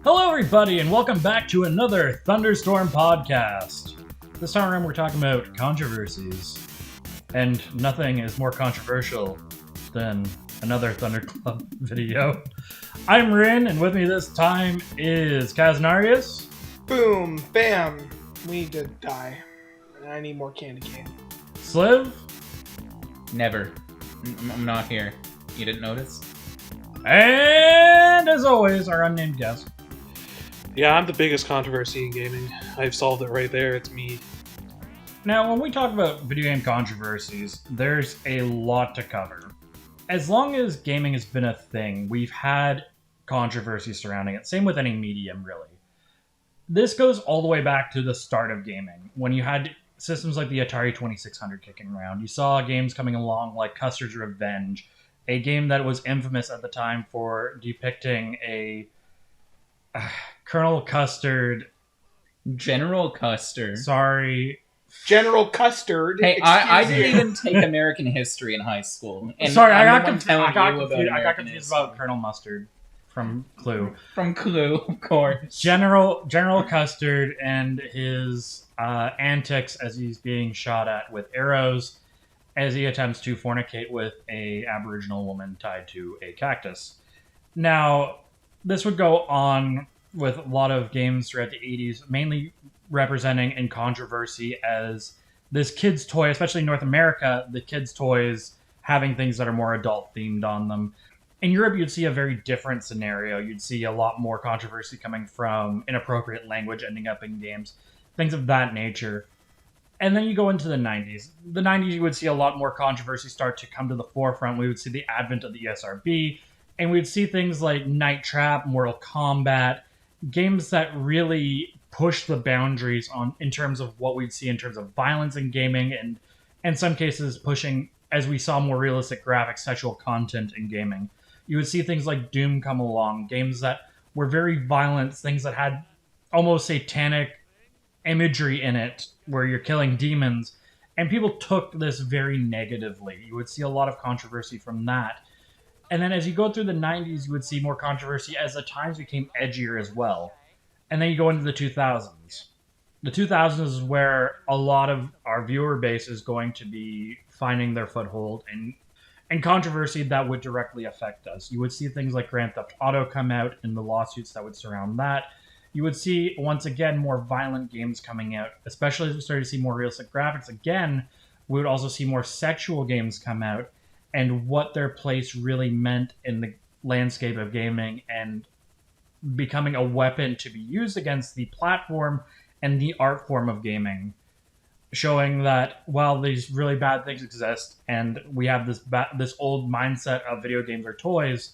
Hello, everybody, and welcome back to another Thunderstorm podcast. This time around, we're talking about controversies, and nothing is more controversial than another ThunderClub video. I'm Rin, and with me this time is Kaznarius. Boom, bam, we need to die. I need more candy cane. Sliv. Never. I'm not here. You didn't notice? And as always, our unnamed guest. Yeah, I'm the biggest controversy in gaming. I've solved it right there. It's me. Now, when we talk about video game controversies, there's a lot to cover. As long as gaming has been a thing, we've had controversy surrounding it. Same with any medium, really. This goes all the way back to the start of gaming, when you had systems like the Atari 2600 kicking around. You saw games coming along like Custer's Revenge, a game that was infamous at the time for depicting a Colonel Custard. General Custard. Sorry. General Custard. Hey, I didn't even take American history in high school. And Sorry, I got confused about Colonel Mustard from Clue. From Clue, of course. General Custard and his antics as he's being shot at with arrows as he attempts to fornicate with a Aboriginal woman tied to a cactus. Now, this would go on with a lot of games throughout the 80s, mainly representing in controversy as this kid's toy, especially in North America, the kids' toys having things that are more adult-themed on them. In Europe, you'd see a very different scenario. You'd see a lot more controversy coming from inappropriate language ending up in games, things of that nature. And then you go into the 90s. The 90s, you would see a lot more controversy start to come to the forefront. We would see the advent of the ESRB, and we'd see things like Night Trap, Mortal Kombat, games that really push the boundaries in terms of what we'd see in terms of violence in gaming, and in some cases pushing, as we saw more realistic graphics, sexual content in gaming. You would see things like Doom come along, games that were very violent, things that had almost satanic imagery in it, where you're killing demons, and people took this very negatively. You would see a lot of controversy from that. And then as you go through the 90s, you would see more controversy as the times became edgier as well. And then you go into the 2000s. The 2000s is where a lot of our viewer base is going to be finding their foothold and controversy that would directly affect us. You would see things like Grand Theft Auto come out and the lawsuits that would surround that. You would see, once again, more violent games coming out, especially as we started to see more realistic graphics. Again, we would also see more sexual games come out, and what their place really meant in the landscape of gaming and becoming a weapon to be used against the platform and the art form of gaming, showing that while these really bad things exist and we have this old mindset of video games are toys,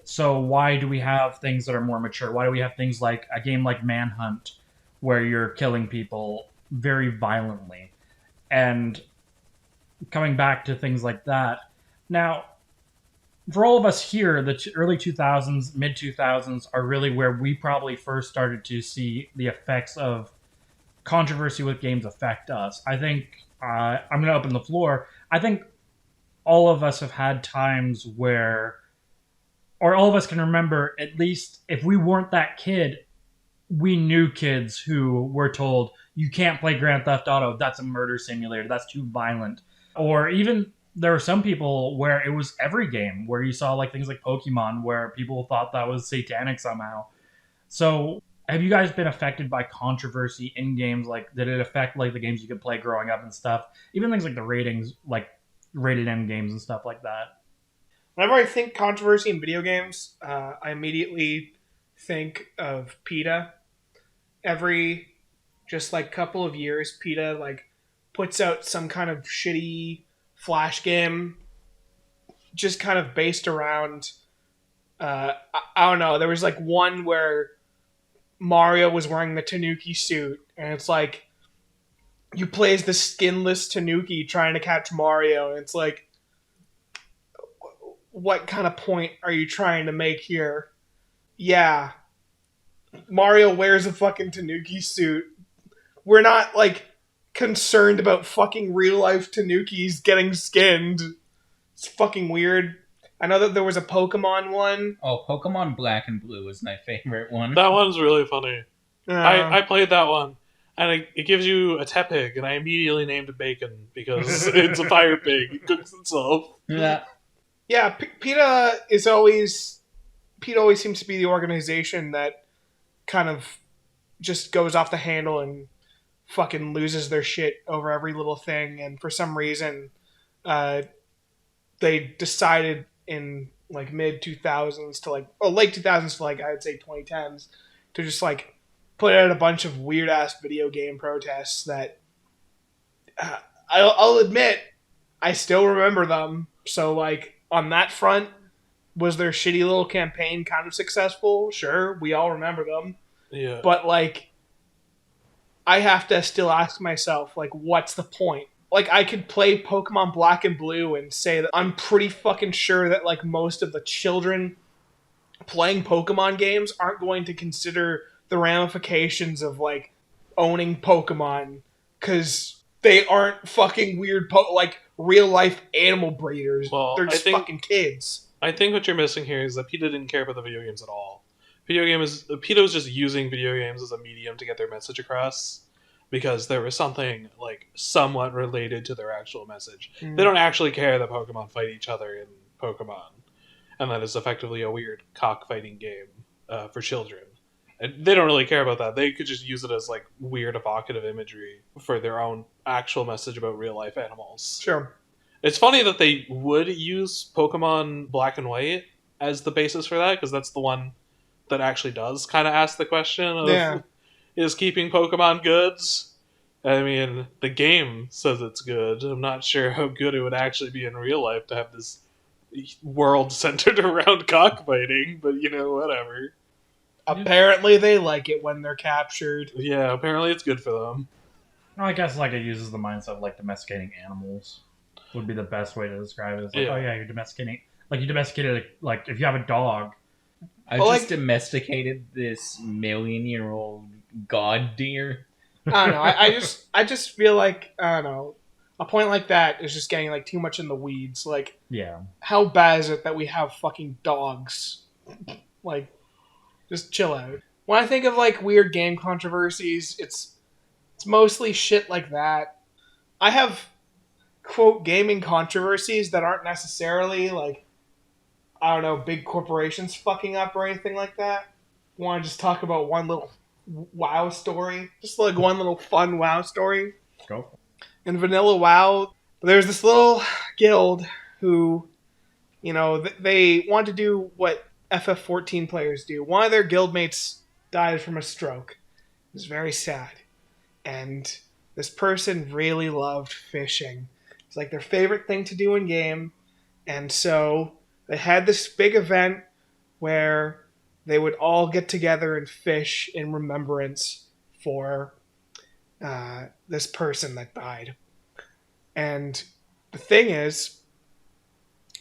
so why do we have things that are more mature? Why do we have things like a game like Manhunt where you're killing people very violently? And coming back to things like that, now, for all of us here, the early 2000s, mid 2000s are really where we probably first started to see the effects of controversy with games affect us. I think, I'm going to open the floor. I think all of us have had times where, or all of us can remember, at least if we weren't that kid, we knew kids who were told, you can't play Grand Theft Auto, that's a murder simulator, that's too violent. Or even there were some people where it was every game, where you saw like things like Pokemon, where people thought that was satanic somehow. So have you guys been affected by controversy in games? Like, did it affect like the games you could play growing up and stuff? Even things like the ratings, like rated M games and stuff like that. Whenever I think controversy in video games, I immediately think of PETA. Every just like couple of years, PETA like puts out some kind of shitty Flash game, just kind of based around, I don't know, there was like one where Mario was wearing the Tanuki suit, and it's like, you play as the skinless Tanuki trying to catch Mario, and it's like, what kind of point are you trying to make here? Yeah, Mario wears a fucking Tanuki suit. We're not, like, concerned about fucking real life Tanukis getting skinned. It's fucking weird. I know that there was a Pokemon one. Oh, Pokemon Black and Blue is my favorite one. That one's really funny. Uh, I played that one, and it gives you a Tepig, and I immediately named it Bacon because it's a fire pig. It cooks itself. Yeah. Yeah, PETA always seems to be the organization that kind of just goes off the handle and fucking loses their shit over every little thing. And for some reason, they decided in like mid 2000s to late 2000s to like I'd say 2010s to just like put out a bunch of weird ass video game protests that I'll admit I still remember them. So like on that front, was their shitty little campaign kind of successful? Sure, we all remember them. Yeah. But like I have to still ask myself, like, what's the point? Like, I could play Pokemon Black and Blue and say that I'm pretty fucking sure that, like, most of the children playing Pokemon games aren't going to consider the ramifications of, like, owning Pokemon because they aren't fucking weird, real-life animal breeders. Well, They're just fucking kids. I think what you're missing here is that PETA didn't care about the video games at all. PETA was just using video games as a medium to get their message across because there was something like somewhat related to their actual message. They don't actually care that Pokemon fight each other in Pokemon, and that it's effectively a weird cockfighting game for children. And they don't really care about that. They could just use it as like weird evocative imagery for their own actual message about real life animals. Sure. It's funny that they would use Pokemon Black and White as the basis for that because that's the one that actually does kind of ask the question of is keeping Pokemon goods? I mean, the game says it's good. I'm not sure how good it would actually be in real life to have this world centered around cockfighting, but whatever. Apparently they like it when they're captured. Yeah, apparently it's good for them. I guess like it uses the mindset of like domesticating animals would be the best way to describe it. It's like, oh yeah, you're domesticating. Like you domesticated, like if you have a dog. I just domesticated this million-year-old god deer. I don't know. I just feel like I don't know. A point like that is just getting like too much in the weeds. Like, Yeah. how bad is it that we have fucking dogs? Like, just chill out. When I think of like weird game controversies, it's mostly shit like that. I have quote gaming controversies that aren't necessarily like, I don't know, big corporations fucking up or anything like that. Want to just talk about one little WoW story? Just like one little fun WoW story. Go. In Vanilla WoW, there's this little guild who, they want to do what FF14 players do. One of their guildmates died from a stroke. It was very sad. And this person really loved fishing. It's like their favorite thing to do in game. And so they had this big event where they would all get together and fish in remembrance for this person that died. And the thing is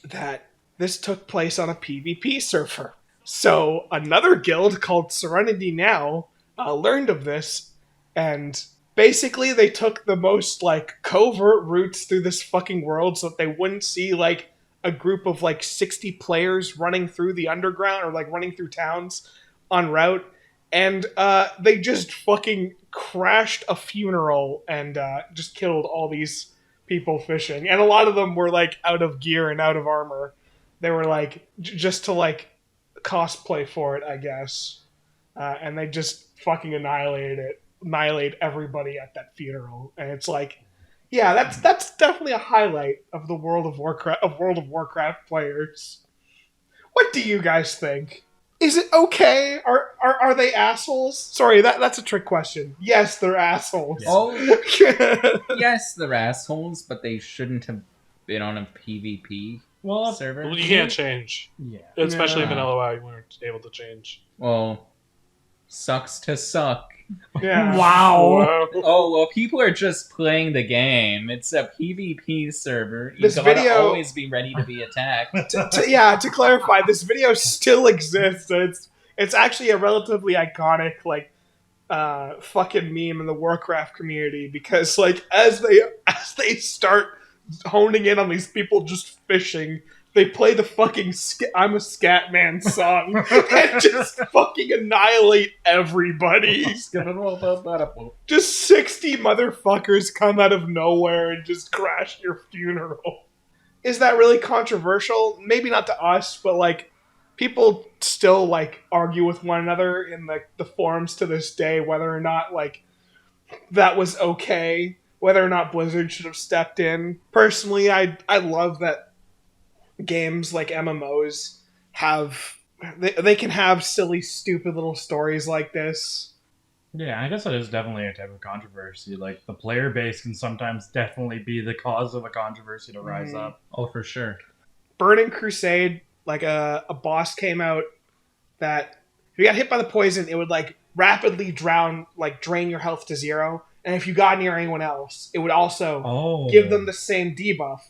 that this took place on a PvP server. So another guild called Serenity Now learned of this, and basically they took the most like covert routes through this fucking world so that they wouldn't see like a group of like 60 players running through the underground or like running through towns en route, and they just fucking crashed a funeral and just killed all these people fishing, and a lot of them were like out of gear and out of armor. They were like just to like cosplay for it, I guess, and they just fucking annihilate everybody at that funeral. And it's like, yeah, that's definitely a highlight of the World of Warcraft players. What do you guys think? Is it okay? Are they assholes? Sorry, that's a trick question. Yes, they're assholes. Oh, yes, they're assholes, but they shouldn't have been on a PvP server. Well, you can't change. Yeah. Especially in Vanilla WoW, you weren't able to change. Well, sucks to suck. Yeah. Wow. Oh, well, people are just playing the game. It's a PvP server. You This gotta video- always be ready to be attacked. To clarify, this video still exists. It's actually a relatively iconic like fucking meme in the Warcraft community, because like as they start honing in on these people just fishing, they play the fucking I'm a Scat Man song and just fucking annihilate everybody. Just 60 motherfuckers come out of nowhere and just crash your funeral. Is that really controversial? Maybe not to us, but like people still like argue with one another in like the forums to this day whether or not like that was okay, whether or not Blizzard should have stepped in. Personally, I love that games like MMOs they can have silly, stupid little stories like this. Yeah, I guess that is definitely a type of controversy. Like, the player base can sometimes definitely be the cause of a controversy to rise up. Oh, for sure. Burning Crusade, like a boss came out that if you got hit by the poison, it would like rapidly drain your health to 0. And if you got near anyone else, it would also give them the same debuff.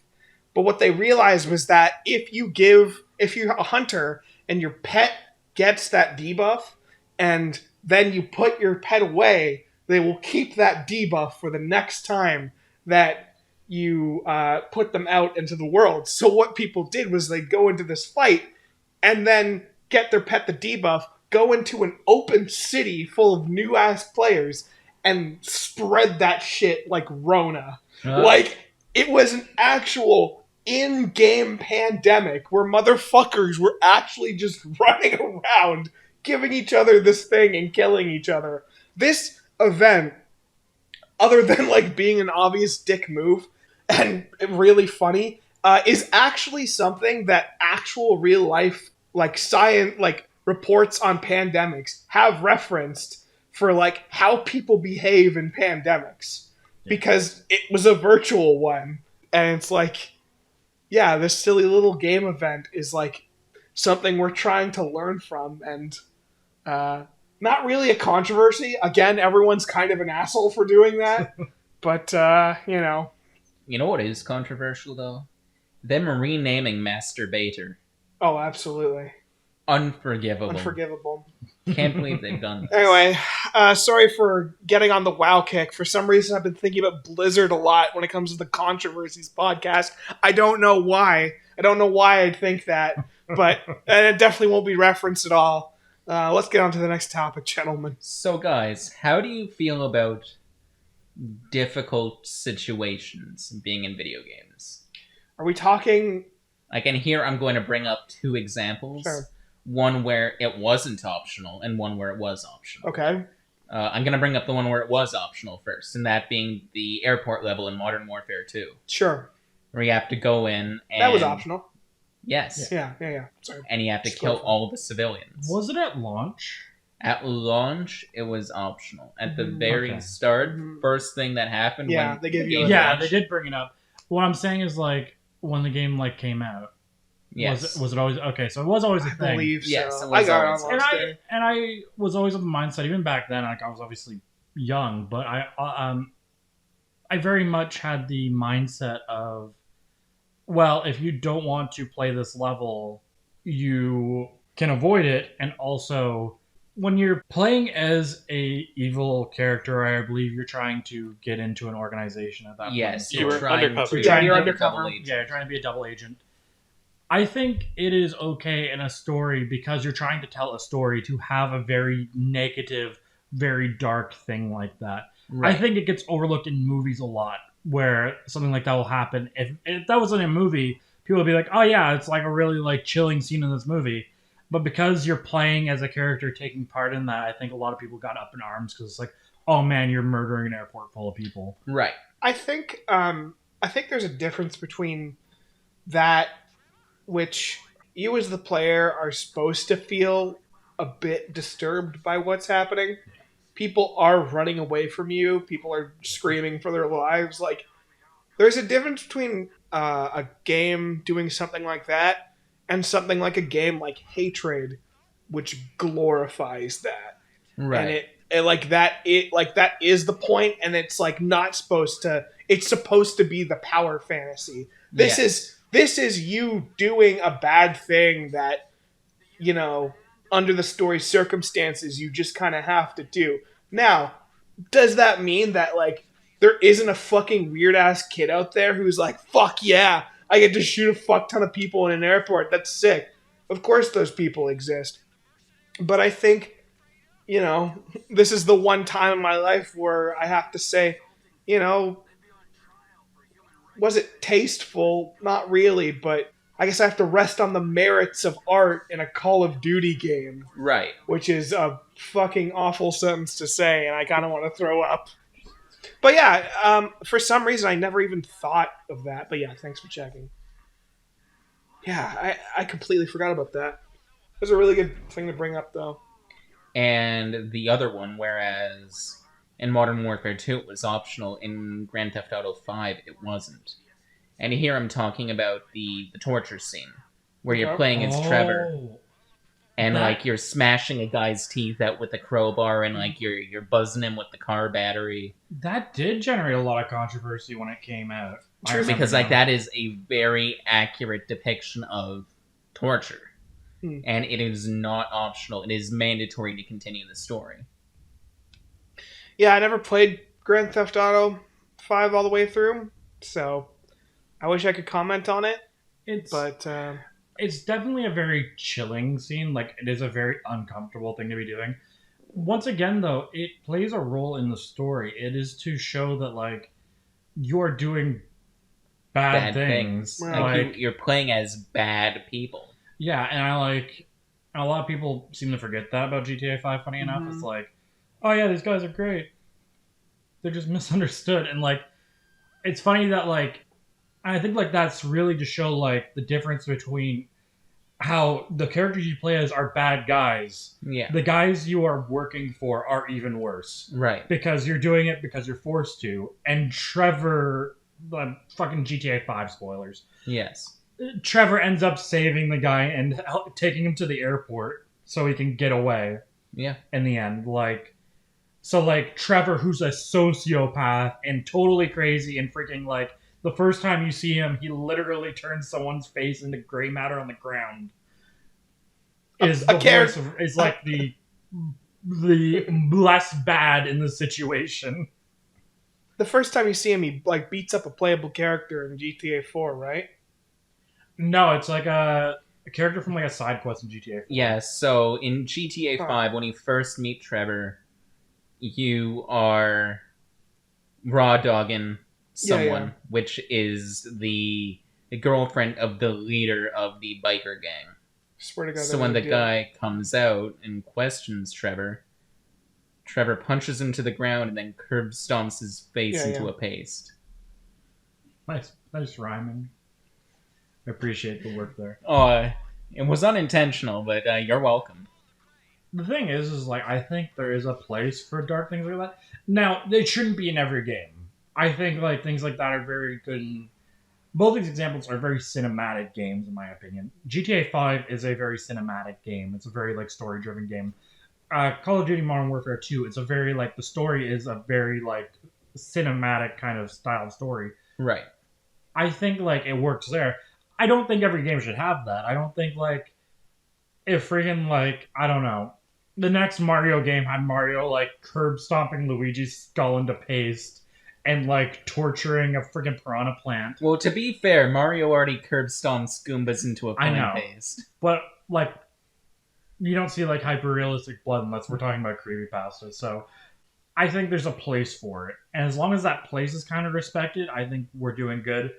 But what they realized was that if you're a hunter and your pet gets that debuff, and then you put your pet away, they will keep that debuff for the next time that you put them out into the world. So what people did was they go into this fight and then get their pet the debuff, go into an open city full of new-ass players, and spread that shit like Rona. Like, it was an actual in-game pandemic where motherfuckers were actually just running around giving each other this thing and killing each other. This event, other than like being an obvious dick move and really funny, is actually something that actual real life like science like reports on pandemics have referenced for like how people behave in pandemics, because it was a virtual one. And it's like, yeah, this silly little game event is like something we're trying to learn from, and not really a controversy. Again, everyone's kind of an asshole for doing that, but you know. You know what is controversial though? Them renaming Masturbator. Oh, absolutely. Unforgivable. Can't believe they've done this. Anyway, sorry for getting on the WoW kick. For some reason, I've been thinking about Blizzard a lot when it comes to the Controversies podcast. I don't know why. I think that, but and it definitely won't be referenced at all. Let's get on to the next topic, gentlemen. So, guys, how do you feel about difficult situations being in video games? Are we talking... Like, and here I'm going to bring up 2 examples. Sure. One where it wasn't optional, and one where it was optional. Okay. I'm going to bring up the one where it was optional first, and that being the airport level in Modern Warfare 2. Sure. Where you have to go in and... That was optional. Yes. Yeah. Sorry. And you have to kill all the civilians. Was it at launch? At launch, it was optional. At the very start, first thing that happened... Yeah, when they gave you... Yeah, they did bring it up. What I'm saying is, like, when the game, like, came out, yes. Was it always... Okay, so it was always a thing. I believe so. Yes, it was I got always it on launch day. And I was always of the mindset, even back then, like, I was obviously young, but I very much had the mindset of, well, if you don't want to play this level, you can avoid it. And also, when you're playing as a evil character, I believe you're trying to get into an organization at that point. Yes, You were undercover. You're undercover. Yeah, you're trying to be a double agent. I think it is okay in a story, because you're trying to tell a story, to have a very negative, very dark thing like that. Right. I think it gets overlooked in movies a lot, where something like that will happen. If that wasn't a movie, people would be like, oh yeah, it's like a really like chilling scene in this movie. But because you're playing as a character taking part in that, I think a lot of people got up in arms, because it's like, oh man, you're murdering an airport full of people. Right. I think there's a difference between that, which you as the player are supposed to feel a bit disturbed by what's happening. People are running away from you. People are screaming for their lives. Like, there's a difference between a game doing something like that and something like a game like Hatred, which glorifies that. Right. And that is the point, and it's like not supposed to. It's supposed to be the power fantasy. This is you doing a bad thing that, you know, under the story circumstances, you just kind of have to do. Now, does that mean that, like, there isn't a fucking weird-ass kid out there who's like, fuck yeah, I get to shoot a fuck ton of people in an airport. That's sick. Of course those people exist. But I think, this is the one time in my life where I have to say, was it tasteful? Not really, but I guess I have to rest on the merits of art in a Call of Duty game. Right. Which is a fucking awful sentence to say, and I kind of want to throw up. But yeah, for some reason I never even thought of that. But yeah, thanks for checking. Yeah, I completely forgot about that. It was a really good thing to bring up, though. And the other one, whereas in Modern Warfare 2 it was optional, in Grand Theft Auto 5 it wasn't. And here I'm talking about the torture scene, where you're playing as Trevor, and you're smashing a guy's teeth out with a crowbar, and you're buzzing him with the car battery. That did generate a lot of controversy when it came out. True, because that is a very accurate depiction of torture. And it is not optional. It is mandatory to continue the story. Yeah, I never played Grand Theft Auto 5 all the way through, so I wish I could comment on it. It's definitely a very chilling scene. It is a very uncomfortable thing to be doing. Once again, though, it plays a role in the story. It is to show that, you're doing bad things. You're playing as bad people. Yeah, and a lot of people seem to forget that about GTA 5, funny enough. It's oh yeah, these guys are great. They're just misunderstood. And, it's funny that, I think, that's really to show, the difference between how the characters you play as are bad guys. Yeah. The guys you are working for are even worse. Right. Because you're doing it because you're forced to. And Trevor, the fucking GTA 5 spoilers. Yes. Trevor ends up saving the guy and taking him to the airport so he can get away. Yeah. In the end. Trevor, who's a sociopath and totally crazy and freaking, the first time you see him, he literally turns someone's face into gray matter on the ground. Is the less bad in the situation. The first time you see him, he, beats up a playable character in GTA 4, right? No, it's a character from a side quest in GTA 4. Yeah, so in GTA 5, when you first meet Trevor, you are raw dogging someone, which is the girlfriend of the leader of the biker gang. Swear to God. So when the guy comes out and questions Trevor punches him to the ground and then curb stomps his face into a paste. Nice rhyming. I appreciate the work there. Oh, it was unintentional, but you're welcome. The thing is I think there is a place for dark things like that. Now, they shouldn't be in every game. I think things like that are very good. Both these examples are very cinematic games, in my opinion. GTA 5 is a very cinematic game. It's a very story-driven game. Call of Duty Modern Warfare 2, it's a very the story is a very cinematic kind of style story. Right. I think it works there. I don't think every game should have that. I don't think if freaking I don't know, the next Mario game had Mario curb stomping Luigi's skull into paste and torturing a freaking piranha plant. Well, to be fair, Mario already curb stomped Goombas into a plant paste. But you don't see hyper realistic blood unless we're talking about creepypasta. So I think there's a place for it, and as long as that place is kind of respected, I think we're doing good.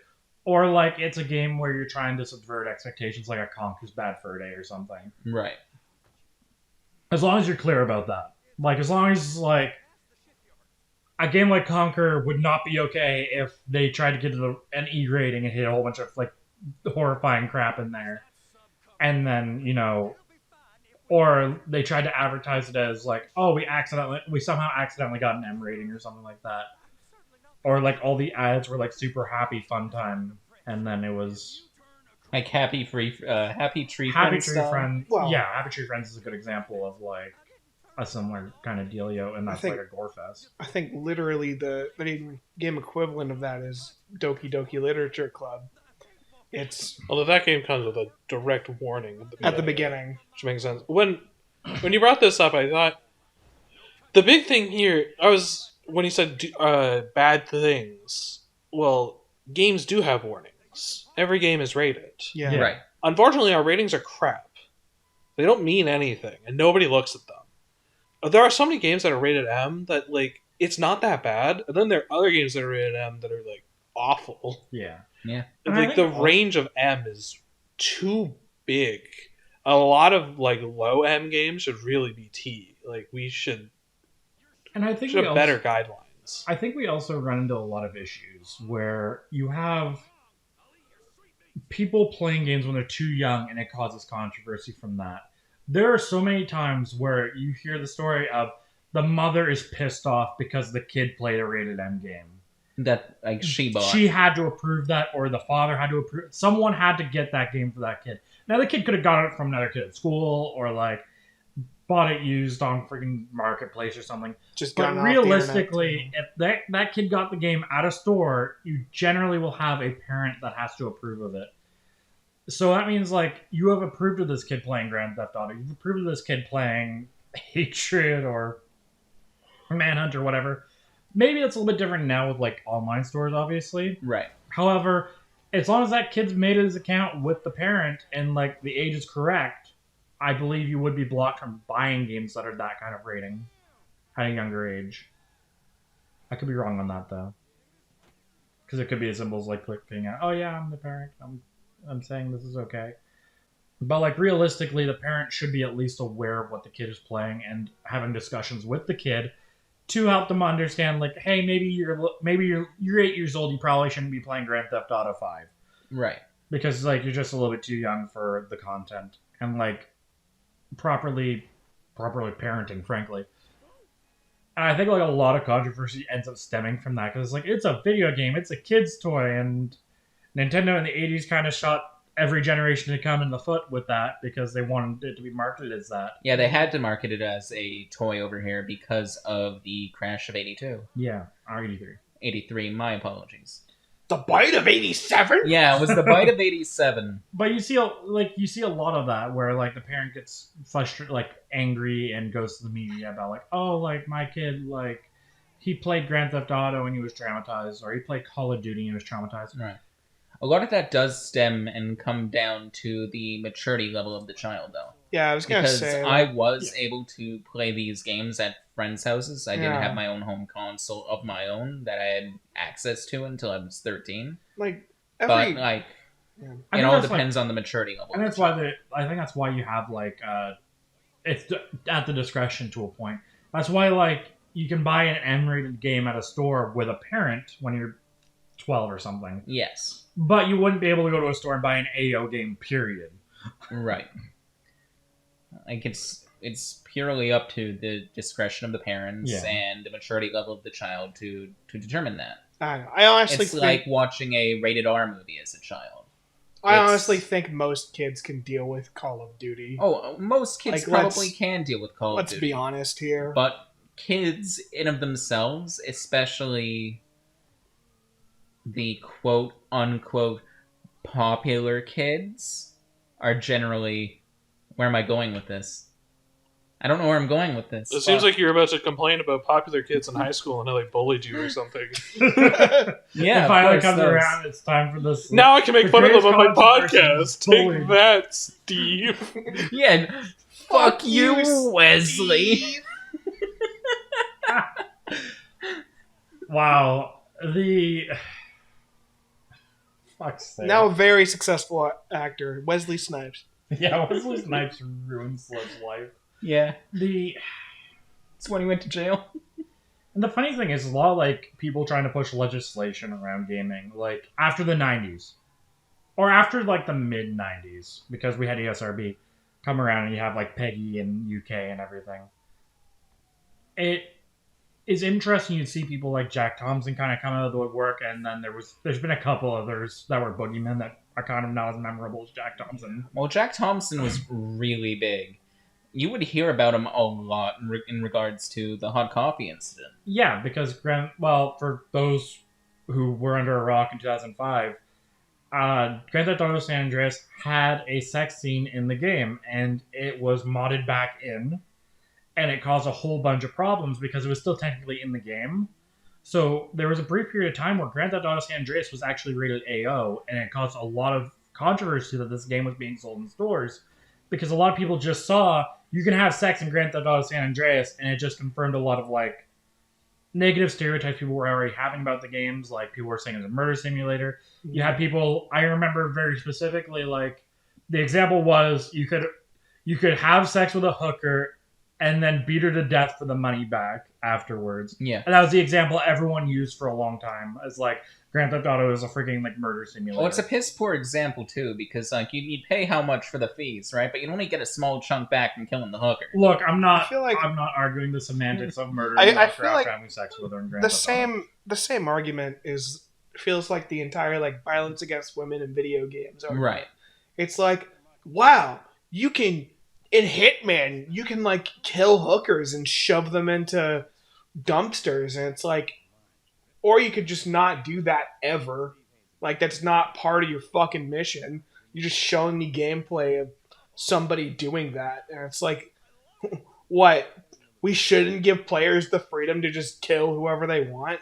Or it's a game where you're trying to subvert expectations, like a Conker's Bad Fur Day or something. Right. As long as you're clear about that. As long as a game like Conker would not be okay if they tried to get to an E rating and hit a whole bunch of horrifying crap in there, and then or they tried to advertise it as we somehow accidentally got an M rating or something like that. Or all the ads were super happy fun time, and then it was Happy Tree Friends. Happy Tree Friends. Well, yeah, Happy Tree Friends is a good example of a similar kind of dealio, and that's a gore fest. I think literally the game equivalent of that is Doki Doki Literature Club. Although that game comes with a direct warning at the beginning, which makes sense. When you brought this up, I thought the big thing here when he said bad things, well, games do have warnings. every game is rated. Yeah. Yeah. Right. Unfortunately, our ratings are crap. They don't mean anything, and nobody looks at them. There are so many games that are rated M that, like, it's not that bad, and then there are other games that are rated M that are, like, awful. Yeah. Yeah. And I Like, think the range of M is too big. A lot of, like, low M games should really be T. Like, we should And I think have better guidelines. I think we also run into a lot of issues where you have people playing games when they're too young and it causes controversy from that. There are so many times where you hear the story of the mother is pissed off because the kid played a rated M game. That, like, she bought. She had to approve that, or the father had to approve. Someone had to get that game for that kid. Now, the kid could have got it from another kid at school, or, like, bought it used on freaking Marketplace or something. Just But gotten off the realistically, internet. if that kid got the game at a store, you generally will have a parent that has to approve of it. So that means, like, you have approved of this kid playing Grand Theft Auto. You've approved of this kid playing Hatred or Manhunt or whatever. Maybe it's a little bit different now with, like, online stores, obviously. Right. However, as long as that kid's made his account with the parent and, like, the age is correct, I believe you would be blocked from buying games that are that kind of rating at a younger age. I could be wrong on that, though. Because it could be as simple as, like, clicking out, oh, yeah, I'm the parent. I'm saying this is okay. But, like, realistically, the parent should be at least aware of what the kid is playing and having discussions with the kid to help them understand, like, hey, maybe you're 8 years old, you probably shouldn't be playing Grand Theft Auto 5. Right. Because, like, you're just a little bit too young for the content. And, like, properly parenting, frankly. And I think, like, a lot of controversy ends up stemming from that. Because, like, it's a video game. It's a kid's toy. And Nintendo in the 80s kind of shot every generation to come in the foot with that because they wanted it to be marketed as that. Yeah, they had to market it as a toy over here because of the crash of 82. Yeah, R83. 83, my apologies. The bite of 87? Yeah, it was the bite of 87. But you see a lot of that where, like, the parent gets frustrated, like, angry and goes to the media about, like, oh, like, my kid, like, he played Grand Theft Auto and he was traumatized, or he played Call of Duty and he was traumatized. Right. A lot of that does stem and come down to the maturity level of the child, though. Yeah, I was going to Because say. I was able to play these games at friends' houses. I didn't Yeah. have my own home console of my own that I had access to until I was 13. Like, But, like, Yeah. I it think all that's, depends on the maturity level. And of that's the why child. I think that's why you have, like, it's at the discretion to a point. That's why, like, you can buy an M-rated game at a store with a parent when you're 12 or something. Yes. But you wouldn't be able to go to a store and buy an AO game, period. Right. Like, it's purely up to the discretion of the parents Yeah. and the maturity level of the child to determine that. I don't know. I honestly It's think, like watching a rated R movie as a child. I it's- honestly think most kids can deal with Call of Duty. Oh, most kids Like, probably can deal with Call of Let's Duty. be honest here. But kids in of themselves, especially the quote-unquote popular kids, are generally... Where am I going with this? I don't know where I'm going with this. It seems like you're about to complain about popular kids in high school and how they bullied you or something. Yeah, it of finally course, comes those- around. It's time for this. Now I can make The fun of them greatest on my controversy podcast. is bullying. Take that, Steve. Yeah, fuck you, Wesley. Wow. Fuck's sake. Now a very successful actor, Wesley Snipes. Yeah, Wesley Snipes ruined Slip's life. Yeah, The it's when he went to jail. And the funny thing is, a lot of, like, people trying to push legislation around gaming, like, after the 90s. Or after, like, the mid-90s, because we had ESRB come around and you have, like, Peggy in UK and everything. It is interesting to see people like Jack Thompson kind of come out of the woodwork, and then there's been a couple others that were boogeymen that are kind of not as memorable as Jack Thompson. Well, Jack Thompson was really big. You would hear about him a lot in regards to the hot coffee incident. Yeah, because, for those who were under a rock in 2005, Grand Theft Auto San Andreas had a sex scene in the game, and it was modded back in, and it caused a whole bunch of problems because it was still technically in the game. So there was a brief period of time where Grand Theft Auto San Andreas was actually rated AO, and it caused a lot of controversy that this game was being sold in stores because a lot of people just saw you can have sex in Grand Theft Auto San Andreas, and it just confirmed a lot of like negative stereotypes people were already having about the games. Like people were saying it was a murder simulator. You had people. I remember very specifically, like the example was you could have sex with a hooker and then beat her to death for the money back afterwards. Yeah. And that was the example everyone used for a long time. As like Grand Theft Auto is a freaking like murder simulator. Well, it's a piss poor example too, because like you'd pay how much for the fees, right? But you'd only get a small chunk back from killing the hooker. Look, I'm not arguing the semantics of murder. I feel like having sex with her in Grand the Theft Auto. the same argument feels like the entire like violence against women in video games argument. Right. It's like, wow, you can in Hitman, you can like kill hookers and shove them into dumpsters, and it's like, or you could just not do that ever. Like that's not part of your fucking mission. You're just showing me gameplay of somebody doing that, and it's like, what? We shouldn't give players the freedom to just kill whoever they want.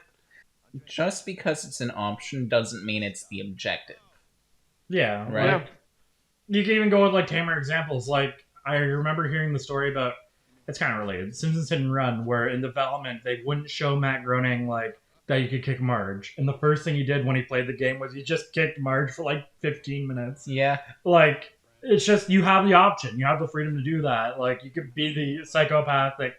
Just because it's an option doesn't mean it's the objective. Yeah, Right. Like, you can even go with like tamer examples. Like I remember hearing the story about, it's kind of related, Simpsons Hit and Run, where in development they wouldn't show Matt Groening like that you could kick Marge, and the first thing he did when he played the game was he just kicked Marge for like 15 minutes. Yeah. Like it's just you have the option, you have the freedom to do that. Like you could be the psychopath that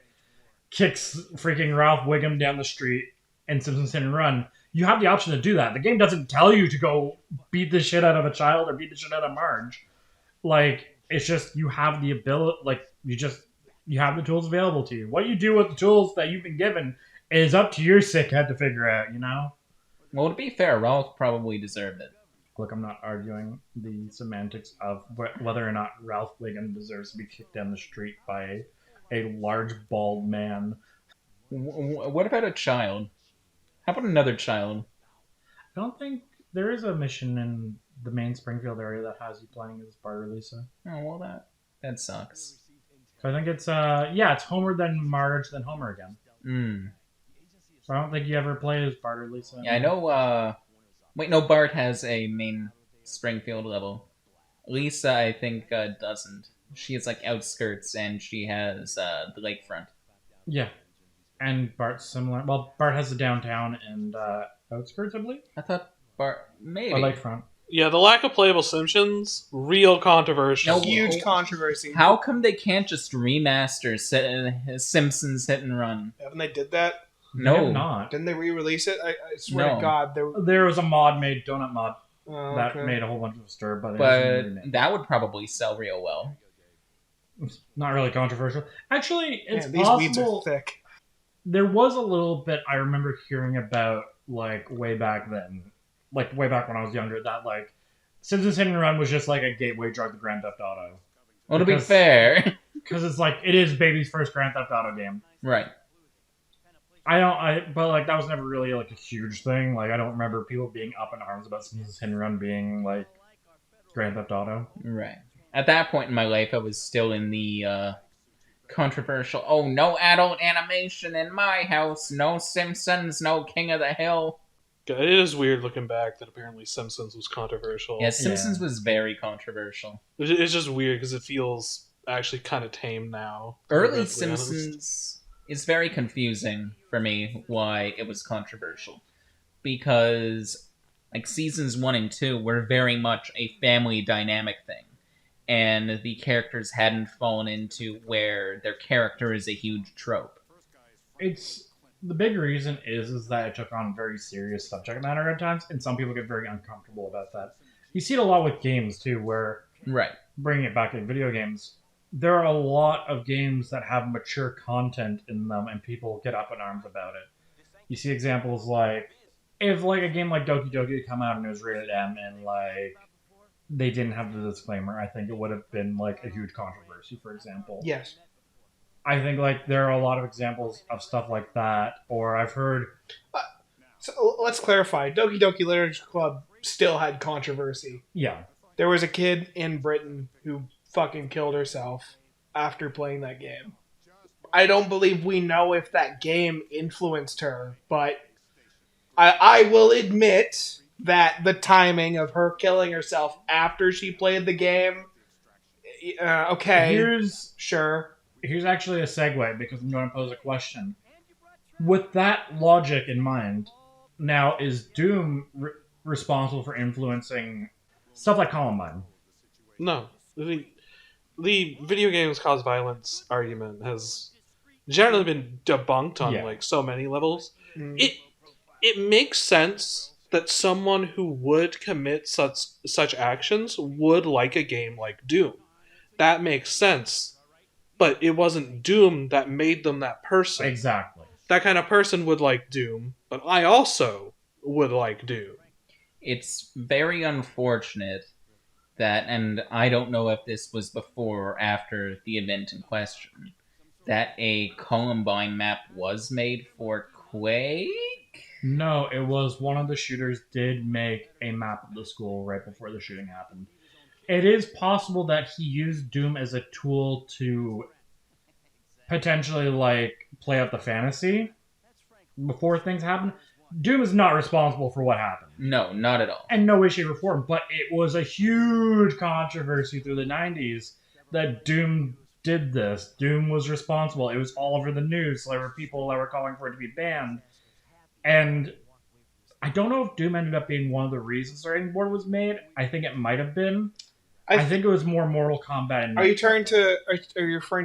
kicks freaking Ralph Wiggum down the street in Simpsons Hit and Run. You have the option to do that. The game doesn't tell you to go beat the shit out of a child or beat the shit out of Marge. Like it's just you have the ability. Like you have the tools available to you. What you do with the tools that you've been given is up to your sick head to figure out. You know. Well, to be fair, Ralph probably deserved it. Look, I'm not arguing the semantics of whether or not Ralph Wiggum deserves to be kicked down the street by a large bald man. What about a child? How about another child? I don't think there is a mission in the main Springfield area that has you playing as Bart or Lisa. Oh, well, that sucks. So I think it's it's Homer then Marge then Homer again. Hmm. So I don't think you ever play as Bart or Lisa. Yeah, I know. Wait, no, Bart has a main Springfield level. Lisa, I think, doesn't. She has like outskirts, and she has the lakefront. Yeah, and Bart's similar. Well, Bart has the downtown and outskirts, I believe. I thought Bart maybe. Or lakefront. Yeah, the lack of playable Simpsons, real controversial. No, Huge controversy. How come they can't just remaster Simpsons Hit and Run? Haven't they did that? They have No. not. Didn't they re-release it? I swear No. to God, There was a mod made, Donut Mod, that okay. made a whole bunch of stir, but it hasn't But been remade. that would probably sell real well. It's not really controversial. Actually, it's Man, these weeds are possible. thick. There was a little bit I remember hearing about, like, way back then. Like, way back when I was younger, that, like, Simpsons Hit and Run was just, like, a gateway drug to Grand Theft Auto. Well, to be Because- fair, Because it's, like, it is baby's first Grand Theft Auto game. right. But, like, that was never really, like, a huge thing. Like, I don't remember people being up in arms about Simpsons Hit and Run being, like, Grand Theft Auto. Right. At that point in my life, I was still in the controversial, oh, no adult animation in my house, no Simpsons, no King of the Hill. It is weird looking back that apparently Simpsons was controversial. Yeah, Simpsons was very controversial. It's just weird because it feels actually kind of tame now. to be Early perfectly honest. Simpsons is very confusing for me why it was controversial. Because, like, seasons 1 and 2 were very much a family dynamic thing. And the characters hadn't fallen into where their character is a huge trope. It's the big reason is that it took on very serious subject matter at times, and some people get very uncomfortable about that. You see it a lot with games too, where Right. bringing it back to video games, there are a lot of games that have mature content in them, and people get up in arms about it. You see examples like if like a game like Doki Doki had come out and it was rated M, and like they didn't have the disclaimer, I think it would have been like a huge controversy. For example, Yes. I think like there are a lot of examples of stuff like that, or I've heard. So let's clarify. Doki Doki Literature Club still had controversy. Yeah, There was a kid in Britain who fucking killed herself after playing that game. I don't believe we know if that game influenced her, but I will admit that the timing of her killing herself after she played the game, okay, sure. Here's actually a segue because I'm going to pose a question. With that logic in mind, now is Doom responsible for influencing stuff like Columbine? No. The video games cause violence argument has generally been debunked on Yeah. so many levels. Mm. It makes sense that someone who would commit such actions would like a game like Doom. That makes sense. But it wasn't Doom that made them that person. Exactly. That kind of person would like Doom, but I also would like Doom. It's very unfortunate that, and I don't know if this was before or after the event in question, that a Columbine map was made for Quake? No, it was one of the shooters did make a map of the school right before the shooting happened. It is possible that he used Doom as a tool to potentially play out the fantasy before things happen. Doom is not responsible for what happened. No, not at all. And no way, shape, or form. But it was a huge controversy through the 90s that Doom did this. Doom was responsible. It was all over the news. There were people that were calling for it to be banned. And I don't know if Doom ended up being one of the reasons the rating board was made. I think it might have been. I think it was more Mortal Kombat. And are you referring to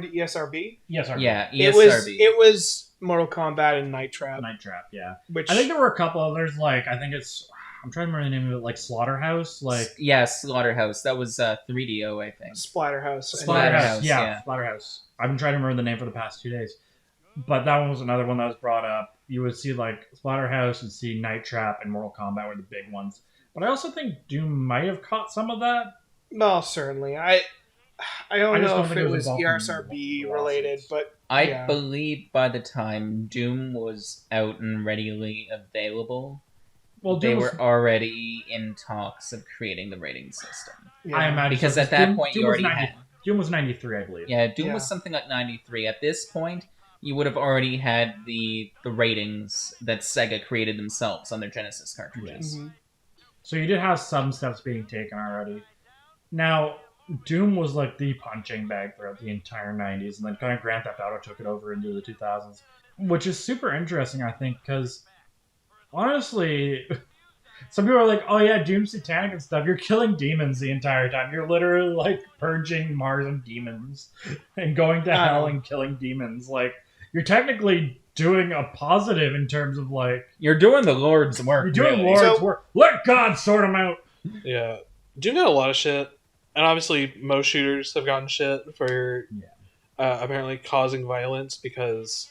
ESRB? Yes, RB. Yeah, ESRB. It was Mortal Kombat and Night Trap. Night Trap, yeah. Which I think there were a couple others. I think it's. I'm trying to remember the name of it. Slaughterhouse. Yeah, Slaughterhouse. That was 3DO, I think. Splatterhouse. Splatterhouse. Yeah. Splatterhouse. I've been trying to remember the name for the past 2 days. But that one was another one that was brought up. You would see Splatterhouse, you'd see Night Trap, and Mortal Kombat were the big ones. But I also think Doom might have caught some of that. Well, certainly. I don't know if it was involved ESRB in related, but I believe by the time Doom was out and readily available, well, they were already in talks of creating the rating system. yeah. I imagine Because so, at that Doom, point, Doom you was already had... Doom was 93, I believe. Yeah, Doom Yeah. was something like 93. At this point, you would have already had the ratings that Sega created themselves on their Genesis cartridges. Mhm. So you did have some steps being taken already. Now, Doom was the punching bag throughout the entire 90s, and then kind of Grand Theft Auto took it over into the 2000s, which is super interesting, I think, because honestly, some people are like, oh yeah, Doom's satanic and stuff. You're killing demons the entire time. You're literally purging Mars and demons and going to hell and killing demons. You're technically doing a positive in terms of You're doing the Lord's work. you're doing really. Lord's work. Let God sort them out. Yeah. Doom got a lot of shit. And obviously, most shooters have gotten shit for apparently causing violence because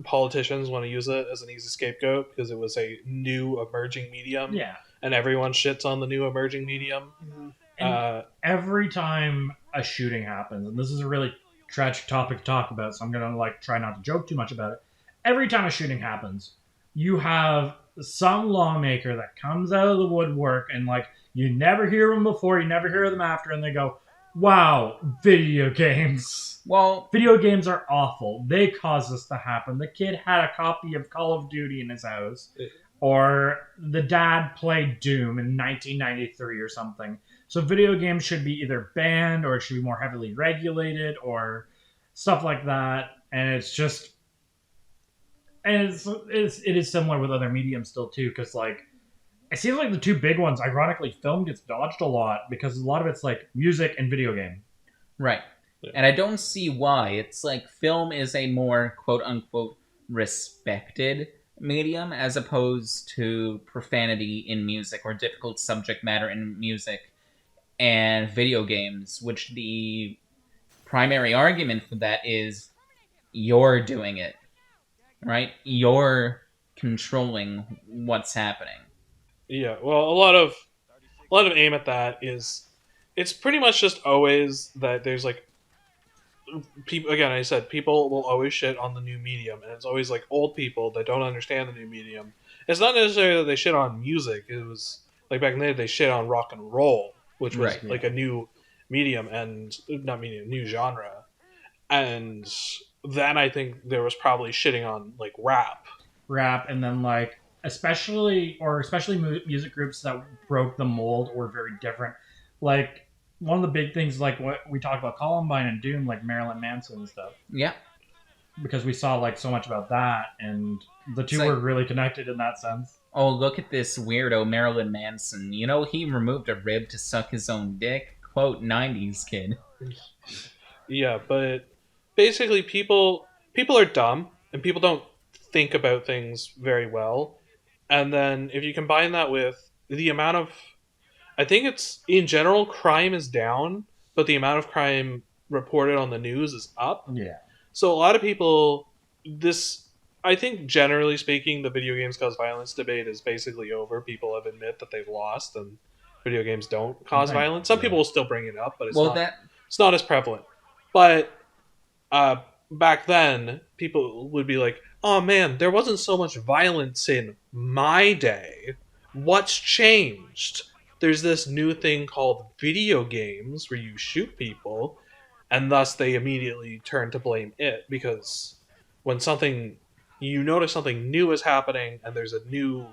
politicians want to use it as an easy scapegoat because it was a new emerging medium. Yeah. And everyone shits on the new emerging medium. Mhm. And every time a shooting happens, and this is a really tragic topic to talk about, so I'm gonna try not to joke too much about it. Every time a shooting happens, you have some lawmaker that comes out of the woodwork and you never hear them before, you never hear them after, and they go, wow, video games. Well, Video games are awful. They caused this to happen. The kid had a copy of Call of Duty in his house. Or the dad played Doom in 1993 or something. So video games should be either banned or it should be more heavily regulated or stuff like that. And it's just... And it is similar with other mediums still, too, because, it seems like the two big ones, ironically, film gets dodged a lot because a lot of it's music and video game. right. Yeah. And I don't see why. It's film is a more quote-unquote respected medium as opposed to profanity in music or difficult subject matter in music and video games, which the primary argument for that is you're doing it, right? You're controlling what's happening. Yeah, well, a lot of aim at that is it's pretty much just always that there's people. Again, I said people will always shit on the new medium, and it's always old people that don't understand the new medium. It's not necessarily that they shit on music. It was back in the day they shit on rock and roll, which was Right. a new medium and not medium, new genre, and then I think there was probably shitting on rap. Rap, and then especially music groups that broke the mold were very different. Like one of the big things, like what we talked about Columbine and Doom, like Marilyn Manson and stuff, Yeah. because we saw like so much about that, and the two It's were like- really connected in that sense. Oh, look at this weirdo Marilyn Manson. You know, he removed a rib to suck his own dick. Quote, 90s kid. Yeah, but basically people are dumb and people don't think about things very well. And then if you combine that with the amount of I think it's in general crime is down, but the amount of crime reported on the news is up. Yeah. So a lot of people I think generally speaking the video games cause violence debate is basically over. People have admit that they've lost and video games don't cause Right. violence. Some Yeah. people will still bring it up, but it's Well, not as prevalent. But back then, people would be like, "Oh man, there wasn't so much violence in my day. What's changed? There's this new thing called video games where you shoot people," and thus they immediately turn to blame it because when you notice something new is happening and there's a new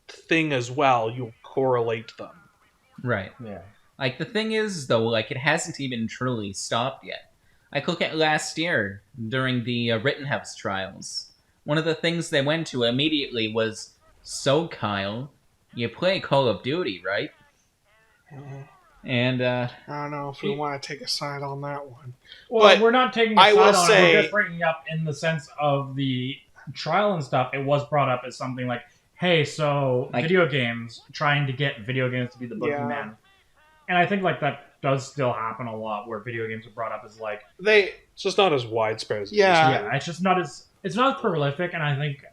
thing as well, you correlate them. right. Yeah. Like, the thing is, though, like, it hasn't even truly stopped yet. Like, look at last year, during the Rittenhouse trials. One of the things they went to immediately was, "So, Kyle, you play Call of Duty, right?" And, I don't know if we want to take a side on that one. Well, But we're not taking a I side will on it. say- We're just bringing up in the sense of the trial and stuff. It was brought up as something like, hey, so Like- video games, trying to get video games to be the boogeyman. Yeah. And I think like that does still happen a lot where video games are brought up as like, It's just not as widespread as it Yeah. used to be. yeah, it's not as prolific. And I think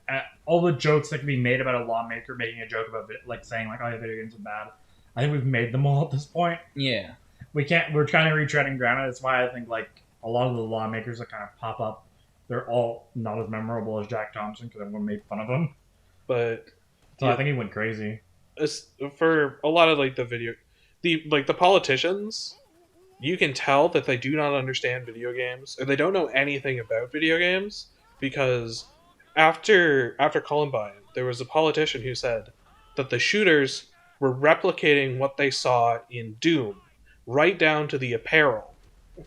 all the jokes that can be made about a lawmaker making a joke about it, like saying like, oh, yeah, video games are bad. I think we've made them all at this point. yeah. We're kind of retreading ground. That's why I think like a lot of the lawmakers that kind of pop up, they're all not as memorable as Jack Thompson because everyone made fun of him. But So Yeah. I think he went crazy. for a lot of like the politicians, you can tell that they do not understand video games or they don't know anything about video games because after Columbine, there was a politician who said that the shooters were replicating what they saw in Doom, right down to the apparel,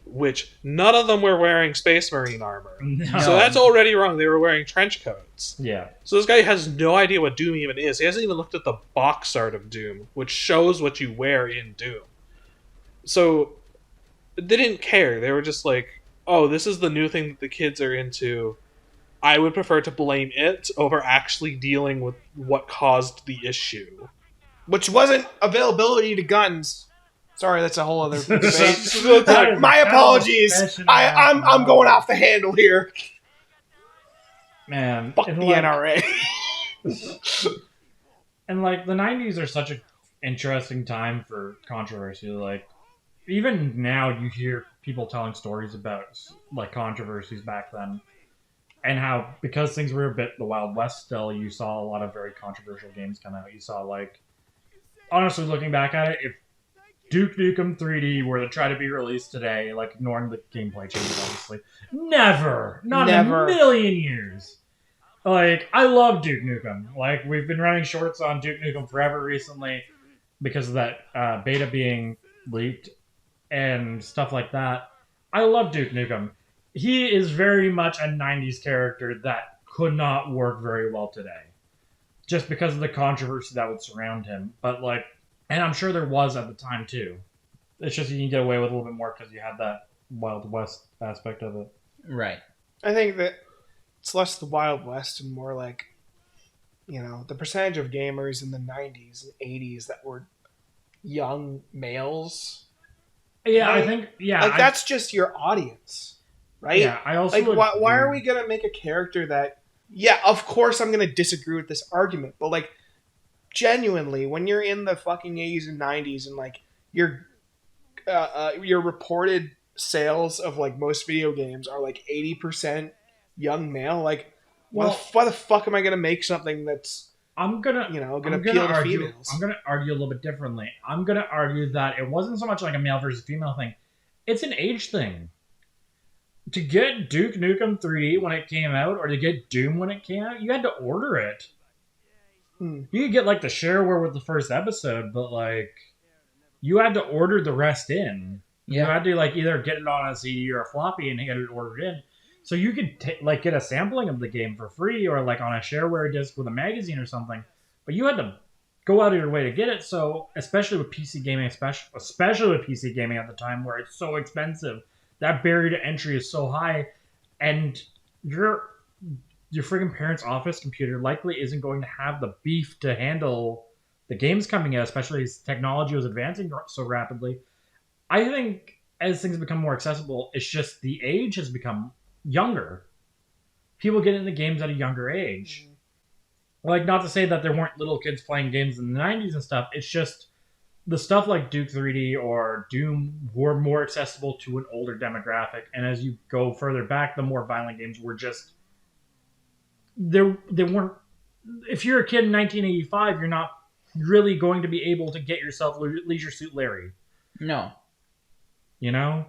which none of them were wearing Space Marine armor. No. So that's already wrong. They were wearing trench coats. Yeah. So this guy has no idea what Doom even is. He hasn't even looked at the box art of Doom, which shows what you wear in Doom. So they didn't care. They were just like, oh, this is the new thing that the kids are into. I would prefer to blame it over actually dealing with what caused the issue. which wasn't availability to guns. Sorry, that's a whole other debate. That is My a apologies. confession I'm about- going off the handle here. Man. Fuck and the like, NRA. And like the 90s are such an interesting time for controversy. Like even now you hear people telling stories about like controversies back then. And how, because things were a bit the Wild West still, you saw a lot of very controversial games come out. You saw, like, honestly, looking back at it, if Duke Nukem 3D were to try to be released today, like, ignoring the gameplay changes, obviously, never, not Never. in a million years. Like, I love Duke Nukem. Like, we've been running shorts on Duke Nukem forever recently because of that beta being leaked and stuff like that. I love Duke Nukem. He is very much a 90s character that could not work very well today. Just because of the controversy that would surround him. But, like, and I'm sure there was at the time, too. It's just you can get away with a little bit more because you have that Wild West aspect of it. Right. I think that it's less the Wild West and more like, the percentage of gamers in the 90s and 80s that were young males. Yeah, Right. I think, That's just your audience, right? Yeah, I also Like, why are agree. we going to make a character that... Yeah, of course I'm going to disagree with this argument, but, like, genuinely, when you're in the fucking 80s and 90s and, like, your reported sales of, like, most video games are, like, 80% young male, like, why the fuck am I going to make something that's, I'm gonna appeal to argue, females? I'm gonna argue a little bit differently. I'm gonna argue that it wasn't so much like a male versus female thing. It's an age thing. To get Duke Nukem 3D when it came out, or to get Doom when it came out, you had to order it. You could get like the shareware with the first episode, but like you had to order the rest in. You had to like either get it on a CD or a floppy and get it ordered in. So you could like get a sampling of the game for free or like on a shareware disc with a magazine or something. But you had to go out of your way to get it. So especially with PC gaming, especially with PC gaming at the time where it's so expensive, that barrier to entry is so high, and your friggin' parents' office computer likely isn't going to have the beef to handle the games coming out, especially as technology was advancing so rapidly. I think as things become more accessible, it's just the age has become younger. People get into games at a younger age. Like, not to say that there weren't little kids playing games in the 90s and stuff. It's just the stuff like Duke 3D or Doom were more accessible to an older demographic. And as you go further back, the more violent games were just... They weren't... If you're a kid in 1985, you're not really going to be able to get yourself Leisure Suit Larry. No. You know?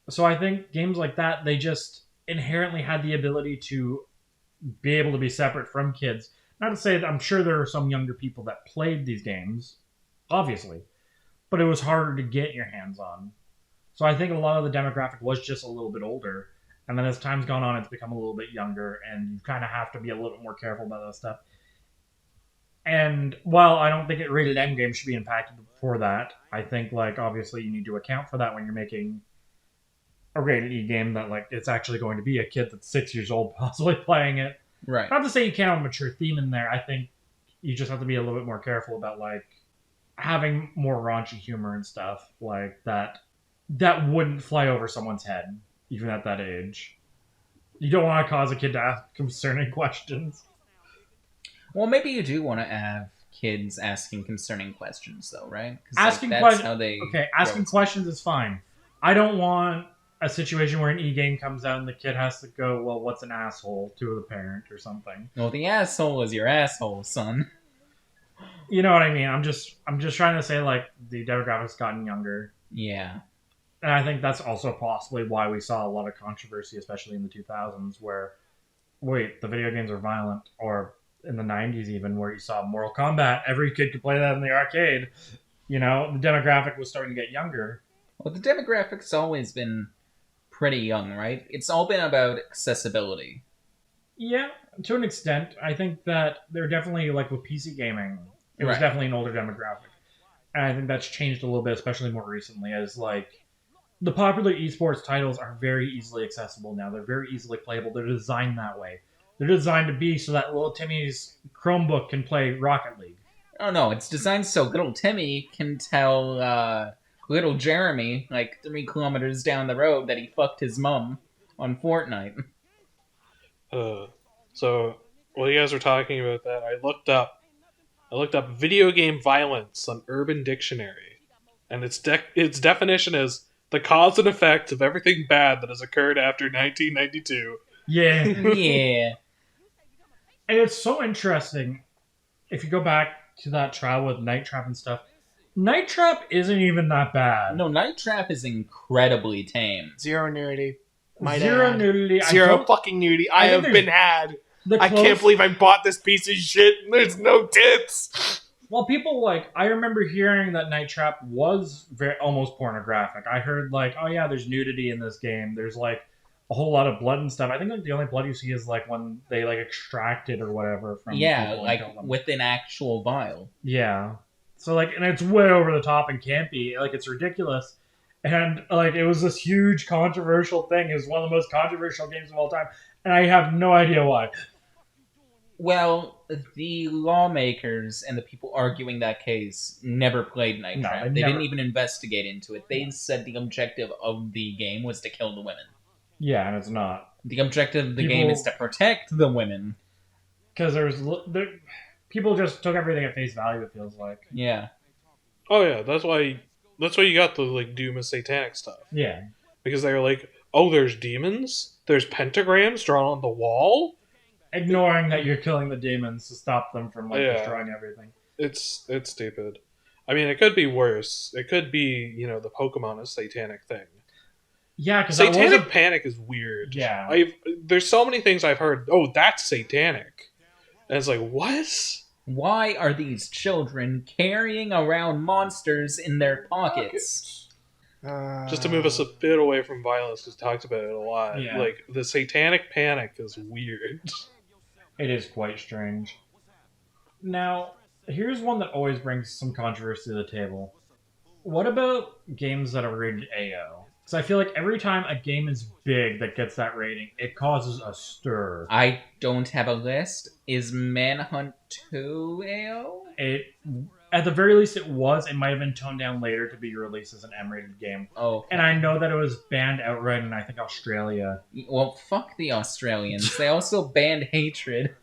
So I think games like that, they just inherently had the ability to be able to be separate from kids. Not to say that I'm sure there are some younger people that played these games, obviously, but it was harder to get your hands on. So I think a lot of the demographic was just a little bit older, and then as time's gone on, it's become a little bit younger, and you kind of have to be a little bit more careful about that stuff. And while I don't think it rated M games should be impacted for that, I think like obviously you need to account for that when you're making a rated E game that like it's actually going to be a kid that's 6 years old possibly playing it. Right. Not to say you can't have a mature theme in there. I think you just have to be a little bit more careful about like having more raunchy humor and stuff like that wouldn't fly over someone's head even at that age. You don't want to cause a kid to ask concerning questions. Well, maybe you do want to have kids asking concerning questions, though, right? Asking questions. Okay, asking questions is fine. I don't want a situation where an E-game comes out and the kid has to go, well, what's an asshole to the parent or something. Well, the asshole is your asshole, son. You know what I mean? I'm just trying to say, like, the demographic's gotten younger. Yeah. And I think that's also possibly why we saw a lot of controversy, especially in the 2000s, where, wait, the video games are violent, or in the 90s even, where you saw Mortal Kombat. Every kid could play that in the arcade. You know, the demographic was starting to get younger. Well, the demographic's always been pretty young, right? It's all been about accessibility. Yeah, to an extent. I think that they're definitely, like with PC gaming, it was definitely an older demographic. And I think that's changed a little bit, especially more recently, as like the popular esports titles are very easily accessible now. They're very easily playable. They're designed that way. They're designed to be so that little Timmy's Chromebook can play Rocket League. Oh no, it's designed so little Timmy can tell little Jeremy, like 3 kilometers down the road, that he fucked his mum on Fortnite. So while you guys were talking about that, I looked up video game violence on Urban Dictionary, and its definition is the cause and effect of everything bad that has occurred after 1992. Yeah. Yeah. And it's so interesting, if you go back to that trial with Night Trap and stuff, Night Trap isn't even that bad. No, Night Trap is incredibly tame. Zero nudity. Zero nudity. Zero fucking nudity. I have been had. I can't believe I bought this piece of shit and there's no tits. Well, people I remember hearing that Night Trap was almost pornographic. I heard oh yeah, there's nudity in this game. There's a whole lot of blood and stuff. I think the only blood you see is when they extract it or whatever from people and kill them. With an actual vial. Yeah. So and it's way over the top and campy. It's ridiculous. And it was this huge controversial thing. It was one of the most controversial games of all time. And I have no idea why. Well, the lawmakers and the people arguing that case never played Night Trap. They didn't even investigate into it. They said the objective of the game was to kill the women. Yeah, and it's not. The objective of the game is to protect the women. Because people just took everything at face value, it feels like. Yeah. Oh yeah, that's why you got the Doom and Satanic stuff. Yeah. Because they were oh, there's demons? There's pentagrams drawn on the wall? Ignoring that you're killing the demons to stop them from destroying everything. It's stupid. I mean, it could be worse. It could be, the Pokemon is satanic thing. Yeah, because Satanic Panic is weird. Yeah. There's so many things I've heard, oh, that's satanic. And it's what? Why are these children carrying around monsters in their pockets? Just to move us a bit away from violence, because we talked about it a lot. Yeah. Like, the satanic panic is weird. It is quite strange. Now, here's one that always brings some controversy to the table. What about games that are rated AO? Because I feel like every time a game is big that gets that rating, it causes a stir. I don't have a list. Is Manhunt 2 AO? It, at the very least, it was. It might have been toned down later to be released as an M-rated game. Oh. And I know that it was banned outright in, I think, Australia. Well, fuck the Australians. They also banned hatred.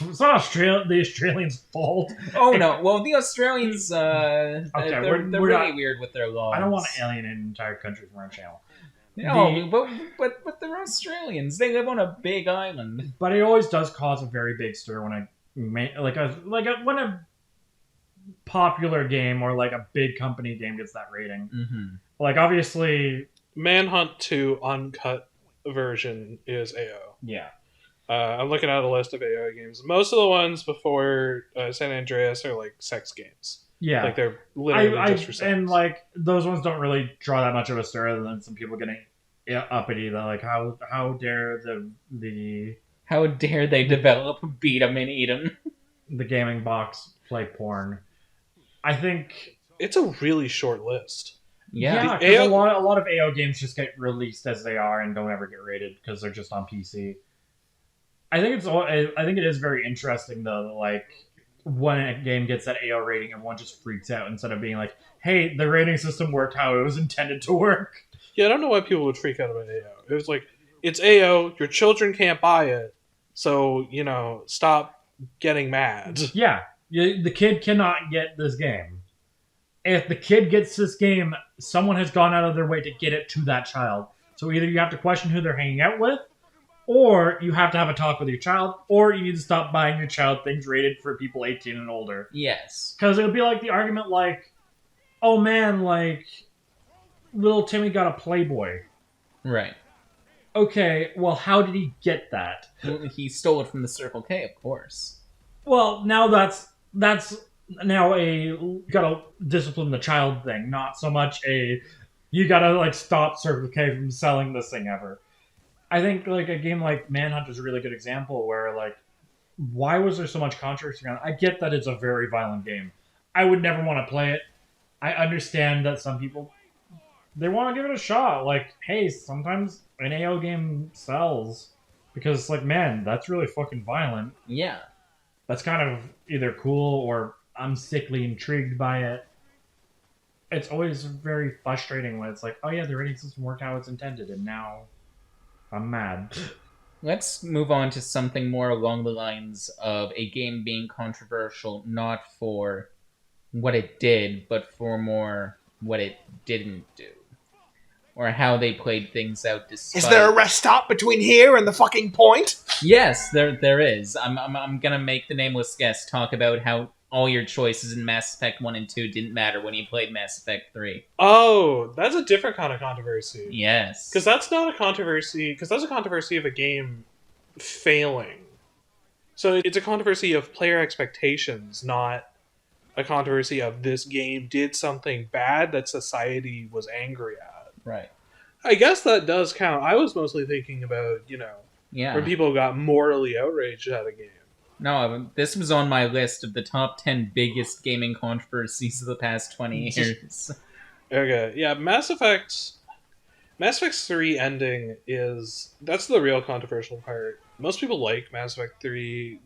It's not the Australians' fault. Oh no! Well, the Australians, they're we're really not- weird with their laws. I don't want to alienate an entire country from our channel. No, but they're Australians. They live on a big island. But it always does cause a very big stir when when a popular game or like a big company game gets that rating. Mm-hmm. Like obviously, Manhunt 2 uncut version is AO. yeah. I'm looking at a list of AO games. Most of the ones before San Andreas are like sex games. Yeah. Like they're literally just for sex. And like those ones don't really draw that much of a stir other than some people getting uppity. They're like, how dare the How dare they develop beat 'em and eat 'em? the gaming box play porn? I think It's a really short list. Yeah. 'cause AO a lot of AO games just get released as they are and don't ever get rated because they're just on PC. I think it is very interesting though, like when a game gets that AO rating, everyone just freaks out instead of being like, "Hey, the rating system worked how it was intended to work." Yeah, I don't know why people would freak out about AO. It was like, it's AO, your children can't buy it, so, stop getting mad. Yeah, the kid cannot get this game. If the kid gets this game, someone has gone out of their way to get it to that child. So either you have to question who they're hanging out with, or you have to have a talk with your child, or you need to stop buying your child things rated for people 18 and older. Yes. Because it would be like the argument like, oh man, like, little Timmy got a Playboy. Right. Okay, well, how did he get that? Well, he stole it from the Circle K, of course. Well, now that's now a gotta discipline the child thing, not so much a you gotta like stop Circle K from selling this thing ever. I think like a game like Manhunt is a really good example where like why was there so much controversy around it? I get that it's a very violent game. I would never want to play it. I understand that some people they want to give it a shot. Like, hey, sometimes an AO game sells because like man, that's really fucking violent. Yeah. That's kind of either cool or I'm sickly intrigued by it. It's always very frustrating when it's like, oh yeah, the rating system worked how it's intended, and now I'm mad. Let's move on to something more along the lines of a game being controversial, not for what it did, but for more what it didn't do. Or how they played things out despite... Is there a rest stop between here and the fucking point? Yes, there is. I'm gonna make the nameless guest talk about how all your choices in Mass Effect 1 and 2 didn't matter when you played Mass Effect 3. Oh, that's a different kind of controversy. Yes. Because that's not a controversy, because that's a controversy of a game failing. So it's a controversy of player expectations, not a controversy of this game did something bad that society was angry at. Right. I guess that does count. I was mostly thinking about, Yeah. when people got morally outraged at a game. No, this was on my list of the top 10 biggest gaming controversies of the past 20 years. Okay, yeah, Mass Effect 3 ending that's the real controversial part. Most people like Mass Effect 3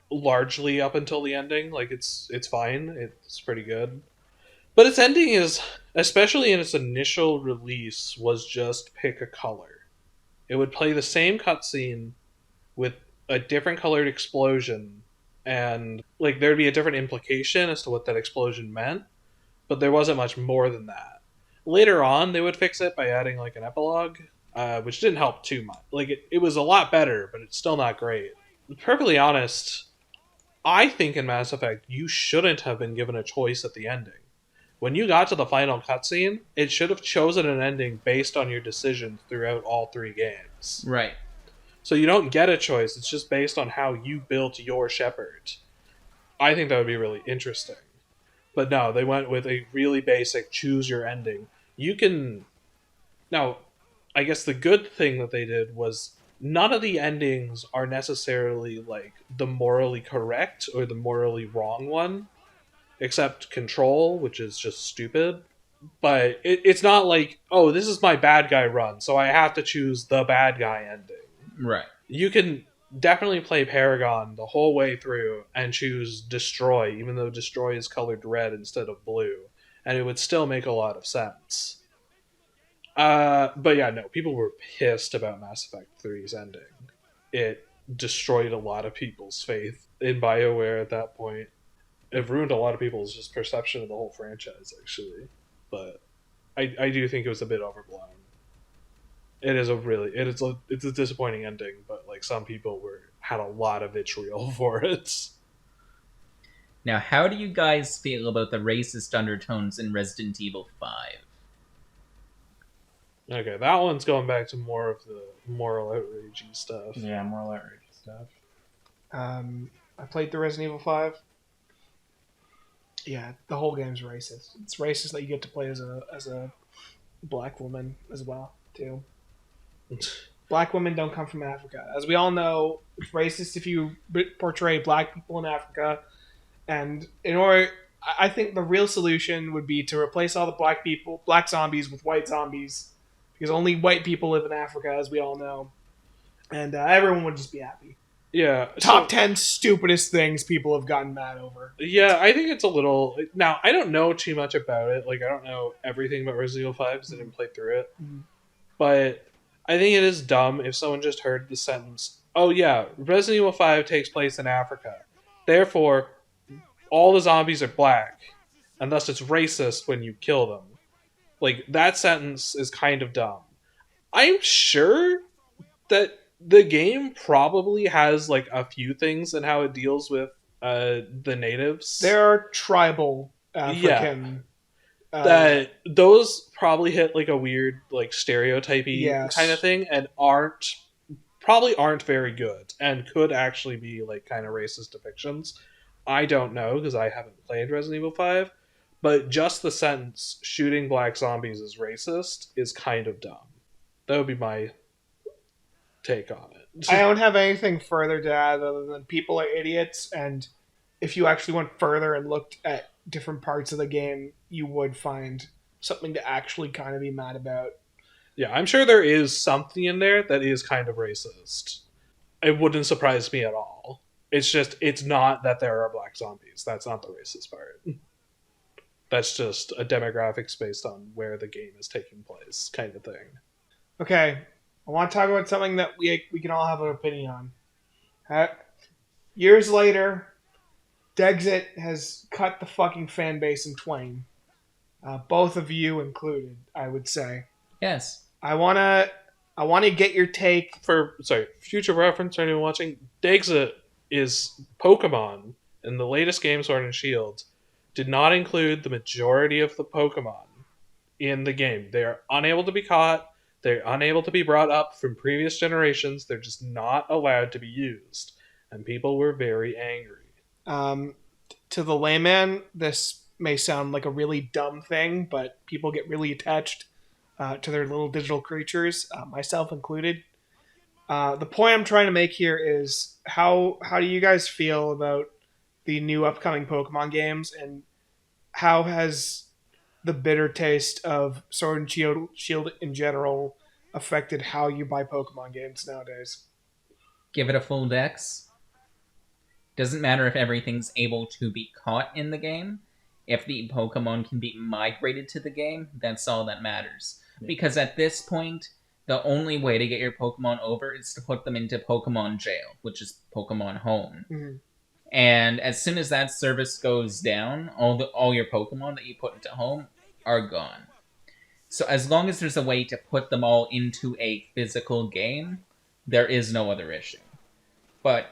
largely up until the ending. Like, it's fine. It's pretty good. But its ending is, especially in its initial release, was just pick a color. It would play the same cutscene with a different colored explosion, and like there'd be a different implication as to what that explosion meant, but there wasn't much more than that. Later on, they would fix it by adding like an epilogue, which didn't help too much. Like it was a lot better, but it's still not great. Perfectly honest, I think in Mass Effect you shouldn't have been given a choice at the ending. When you got to the final cutscene, it should have chosen an ending based on your decisions throughout all 3 games. Right. So you don't get a choice. It's just based on how you built your shepherd. I think that would be really interesting. But no, they went with a really basic choose your ending. You can... Now, I guess the good thing that they did was none of the endings are necessarily like the morally correct or the morally wrong one, except Control, which is just stupid. But it's not like, oh, this is my bad guy run, so I have to choose the bad guy ending. Right. You can definitely play Paragon the whole way through and choose Destroy, even though Destroy is colored red instead of blue, and it would still make a lot of sense. But yeah, no, people were pissed about Mass Effect 3's ending. It destroyed a lot of people's faith in BioWare at that point. It ruined a lot of people's just perception of the whole franchise, actually. But I do think it was a bit overblown. It's a disappointing ending, but like some people had a lot of vitriol for it. Now, how do you guys feel about the racist undertones in Resident Evil 5? Okay, that one's going back to more of the moral outragey stuff. Yeah, moral outrage stuff. I played the Resident Evil 5. Yeah, the whole game's racist. It's racist that you get to play as a black woman as well, too. Black women don't come from Africa. As we all know, it's racist if you portray black people in Africa. And I think the real solution would be to replace all the black zombies with white zombies. Because only white people live in Africa, as we all know. And everyone would just be happy. Yeah. Top 10 stupidest things people have gotten mad over. Yeah, I think it's a little... Now, I don't know too much about it. Like, I don't know everything about Resident Evil 5 because I didn't play through it. Mm-hmm. But I think it is dumb if someone just heard the sentence, oh yeah, Resident Evil 5 takes place in Africa. Therefore, all the zombies are black. And thus it's racist when you kill them. Like, that sentence is kind of dumb. I'm sure that the game probably has, like, a few things in how it deals with the natives. There are tribal African... that those probably hit, like, a weird, like, stereotypy kind of thing, and probably aren't very good, and could actually be, like, kind of racist depictions. I don't know, because I haven't played Resident Evil 5, but just the sentence, shooting black zombies is racist, is kind of dumb. That would be my take on it. I don't have anything further to add other than people are idiots, and if you actually went further and looked at different parts of the game, you would find something to actually kind of be mad about. Yeah, I'm sure there is something in there that is kind of racist. It wouldn't surprise me at all. It's not that there are black zombies. That's not the racist part. That's just a demographics based on where the game is taking place, kind of thing. Okay, I want to talk about something that we can all have an opinion on. Years later, Dexit has cut the fucking fan base in twain. Both of you included, I would say. Yes. I wanna get your take. For future reference for anyone watching, Dexit is Pokemon in the latest game Sword and Shield did not include the majority of the Pokemon in the game. They are unable to be caught. They're unable to be brought up from previous generations. They're just not allowed to be used. And people were very angry. To the layman, this may sound like a really dumb thing, but people get really attached to their little digital creatures, myself included. The point I'm trying to make here is how do you guys feel about the new upcoming Pokemon games, and how has the bitter taste of Sword and Shield in general affected how you buy Pokemon games nowadays? Give it a full dex. Doesn't matter if everything's able to be caught in the game. If the Pokemon can be migrated to the game, that's all that matters. Because at this point, the only way to get your Pokemon over is to put them into Pokemon Jail, which is Pokemon Home. Mm-hmm. And as soon as that service goes down, all your Pokemon that you put into Home are gone. So as long as there's a way to put them all into a physical game, there is no other issue. But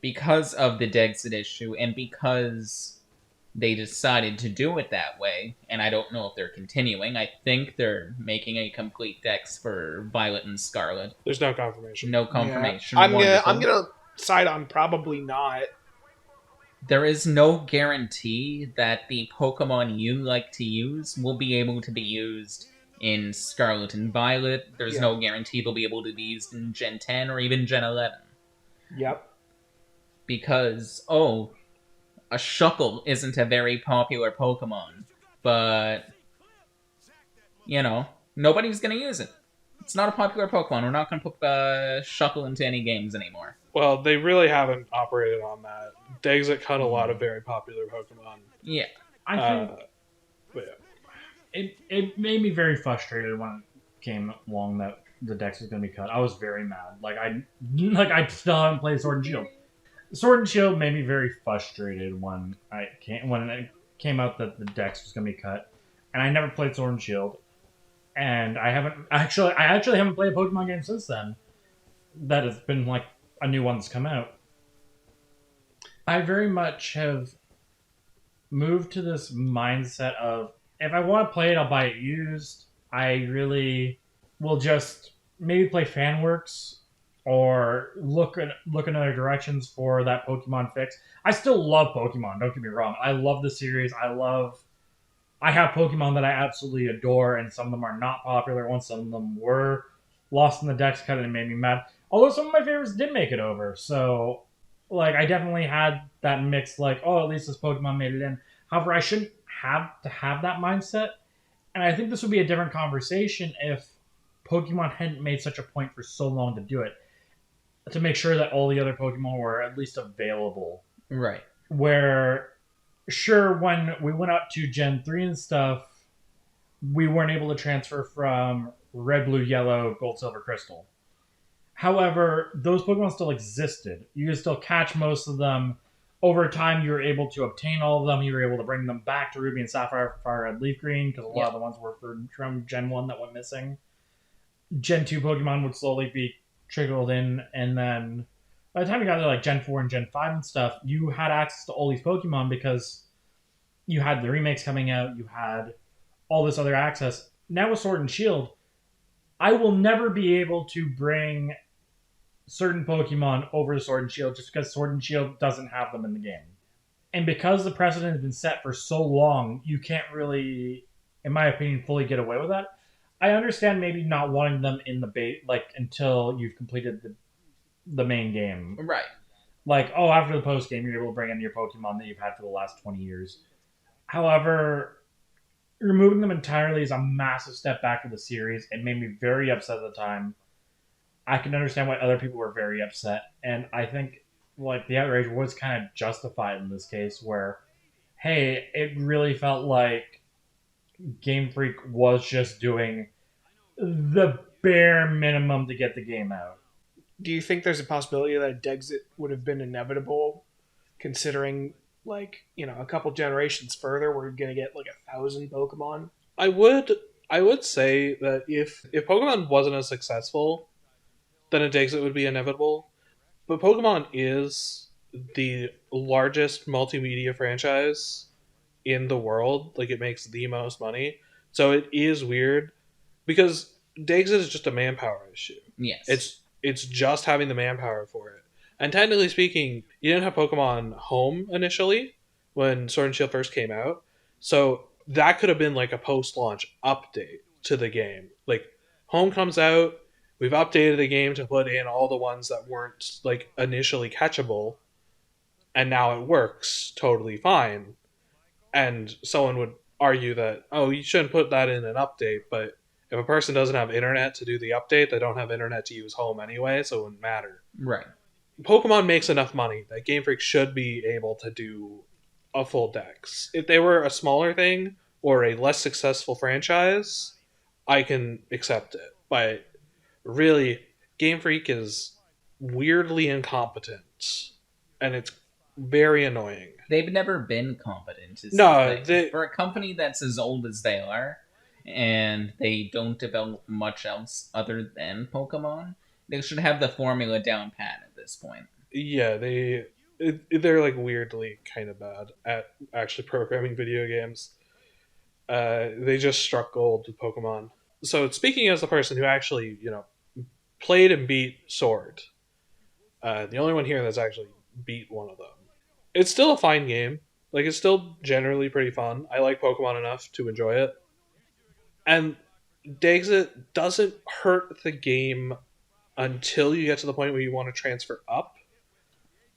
because of the Dexit issue, and because they decided to do it that way, and I don't know if they're continuing. I think they're making a complete dex for Violet and Scarlet. There's no confirmation. No confirmation. Yeah. I'm Wonderful. gonna side on probably not. There is no guarantee that the Pokemon you like to use will be able to be used in Scarlet and Violet. There's Yeah. no guarantee they'll be able to be used in Gen 10 or even Gen 11. Yep. Because, a Shuckle isn't a very popular Pokemon, but, nobody's gonna use it. It's not a popular Pokemon. We're not gonna put Shuckle into any games anymore. Well, they really haven't operated on that. Dexit cut a lot of very popular Pokemon. Yeah. I think But yeah. it made me very frustrated when it came along that the Dex was going to be cut. I was very mad. I still haven't played Sword and Shield. Sword and Shield made me very frustrated when it came out that the Dex was going to be cut, and I never played Sword and Shield, and I actually haven't played a Pokemon game since then. That has been like a new one that's come out. I very much have moved to this mindset of, if I want to play it, I'll buy it used. I really will just maybe play Fanworks or look in other directions for that Pokemon fix. I still love Pokemon, don't get me wrong. I love the series. I have Pokemon that I absolutely adore, and some of them are not popular ones. Some of them were lost in the Dex cut and it made me mad. Although some of my favorites did make it over. So, I definitely had that mix, at least this Pokemon made it in. However, I shouldn't have to have that mindset. And I think this would be a different conversation if Pokemon hadn't made such a point for so long to do it. To make sure that all the other Pokemon were at least available. Right. Where, sure, when we went up to Gen 3 and stuff, we weren't able to transfer from Red, Blue, Yellow, Gold, Silver, Crystal. However, those Pokemon still existed. You could still catch most of them. Over time, you were able to obtain all of them. You were able to bring them back to Ruby and Sapphire, Fire Red, Leaf Green, because a lot of the ones were from Gen 1 that went missing. Gen 2 Pokemon would slowly be trickled in, and then by the time you got to Gen 4 and Gen 5 and stuff, you had access to all these Pokemon because you had the remakes coming out, you had all this other access. Now with Sword and Shield, I will never be able to bring certain Pokemon over to Sword and Shield just because Sword and Shield doesn't have them in the game. And because the precedent has been set for so long, you can't really, in my opinion, fully get away with that. I understand maybe not wanting them in the bait, until you've completed the main game. Right. After the post game, you're able to bring in your Pokemon that you've had for the last 20 years. However, removing them entirely is a massive step back for the series. It made me very upset at the time. I can understand why other people were very upset, and I think the outrage was kind of justified in this case, where, hey, it really felt like Game Freak was just doing the bare minimum to get the game out. Do you think there's a possibility that Dexit would have been inevitable, considering a couple generations further we're gonna get 1,000 Pokemon? I would say that if Pokemon wasn't as successful, then a Dexit would be inevitable. But Pokemon is the largest multimedia franchise in the world. It makes the most money. So it is weird because Dexit is just a manpower issue. Yes. It's just having the manpower for it. And technically speaking, you didn't have Pokemon Home initially when Sword and Shield first came out. So that could have been a post-launch update to the game. Home comes out, we've updated the game to put in all the ones that weren't initially catchable, and now it works totally fine. And someone would argue that, you shouldn't put that in an update, but if a person doesn't have internet to do the update, they don't have internet to use Home anyway, so it wouldn't matter. Right. Pokemon makes enough money that Game Freak should be able to do a full dex. If they were a smaller thing or a less successful franchise, I can accept it. But really, Game Freak is weirdly incompetent, and it's very annoying. They've never been competent. No, for a company that's as old as they are, and they don't develop much else other than Pokemon, they should have the formula down pat at this point. Yeah, they're like weirdly kind of bad at actually programming video games. They just struck gold with Pokemon. So speaking as the person who actually, played and beat Sword, the only one here that's actually beat one of them. It's still a fine game. Like, it's still generally pretty fun. I like Pokemon enough to enjoy it. And Dexit doesn't hurt the game until you get to the point where you want to transfer up.